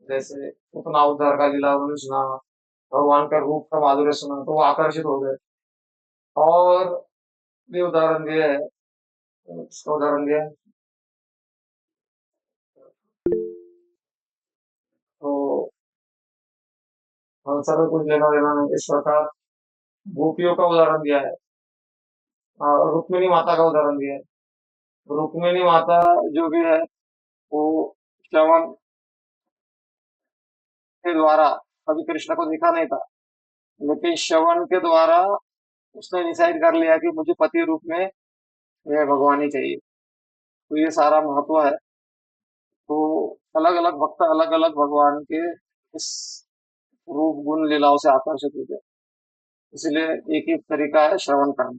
जैसे उतना उद्धार का लीला उन्होंने सुना, भगवान का रूप का माधुर्य सुना, तो वो आकर्षित हो गए। और भी उदाहरण दिए है, उसका उदाहरण दिया है। तो आंसर में कुछ लेना देना नहीं, इस प्रकार गोपियों का उदाहरण दिया है, और रुक्मिणी माता का उदाहरण दिया है। रुक्मिणी माता जो भी है, वो श्रवण के द्वारा, कभी कृष्ण को देखा नहीं था, लेकिन श्रवण के द्वारा उसने डिसाइड कर लिया कि मुझे पति रूप में यह भगवान ही चाहिए। तो ये सारा महत्व है। तो अलग अलग भक्त अलग अलग भगवान के इस रूप गुण लीलाओं से आकर्षित होते हैं, इसलिए एक ही तरीका है श्रवण करना।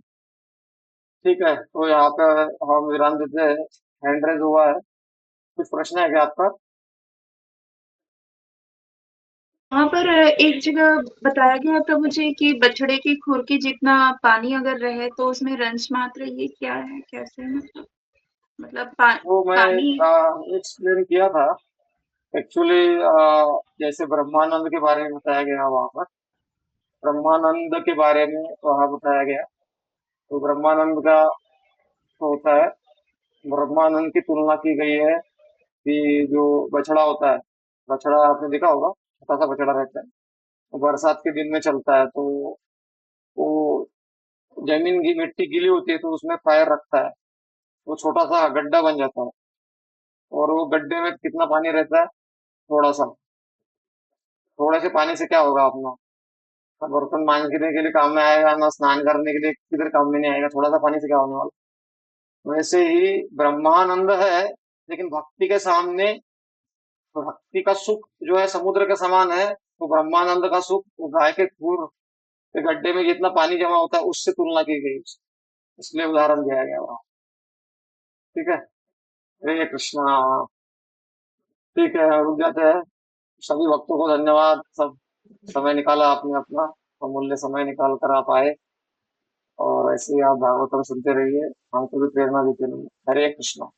ठीक है, तो यहाँ पे हम विराम देते हैं। हैंड रेज हुआ है, कुछ प्रश्न है क्या आपका? वहाँ पर एक जगह बताया गया था मुझे कि बछड़े की खुर के जितना पानी अगर रहे तो उसमें रंच मात्र, ये क्या है, कैसे है? मतलब वो मैं पानी। एक्सप्लेन किया था एक्चुअली। जैसे ब्रह्मानंद के बारे में बताया गया वहां पर, ब्रह्मानंद के बारे में वहां बताया गया। तो ब्रह्मानंद का तो होता है, ब्रह्मानंद की तुलना की गई है कि जो बछड़ा होता है, बछड़ा आपने देखा होगा, छोटा सा बछड़ा रहता है, वो बरसात के दिन में चलता है, तो वो जमीन की मिट्टी गीली होती है तो उसमें पैर रखता है, वो छोटा सा गड्ढा बन जाता है, और वो गड्ढे में कितना पानी रहता है, थोड़ा सा। थोड़े से पानी से क्या होगा अपना, ना बर्तन मांजने के लिए काम में आएगा, ना स्नान करने के लिए किधर काम में नहीं आएगा, थोड़ा सा पानी से क्या होने वाला। वैसे ही ब्रह्मानंद है, लेकिन भक्ति के सामने, भक्ति का सुख जो है समुद्र के समान है, तो ब्रह्मानंद का सुख वो गाय के खूर के गड्ढे में जितना पानी जमा होता है उससे तुलना की गई, इसलिए उदाहरण दिया गया वहाँ। ठीक है। हरे कृष्णा। ठीक है, रुक जाते हैं। सभी भक्तों को धन्यवाद, सब समय निकाला आपने अपना, अमूल्य समय निकाल कर आप आए, और ऐसे ही आप भागवतम सुनते रहिए, हमको भी प्रेरणा देते रहिए। हरे कृष्णा।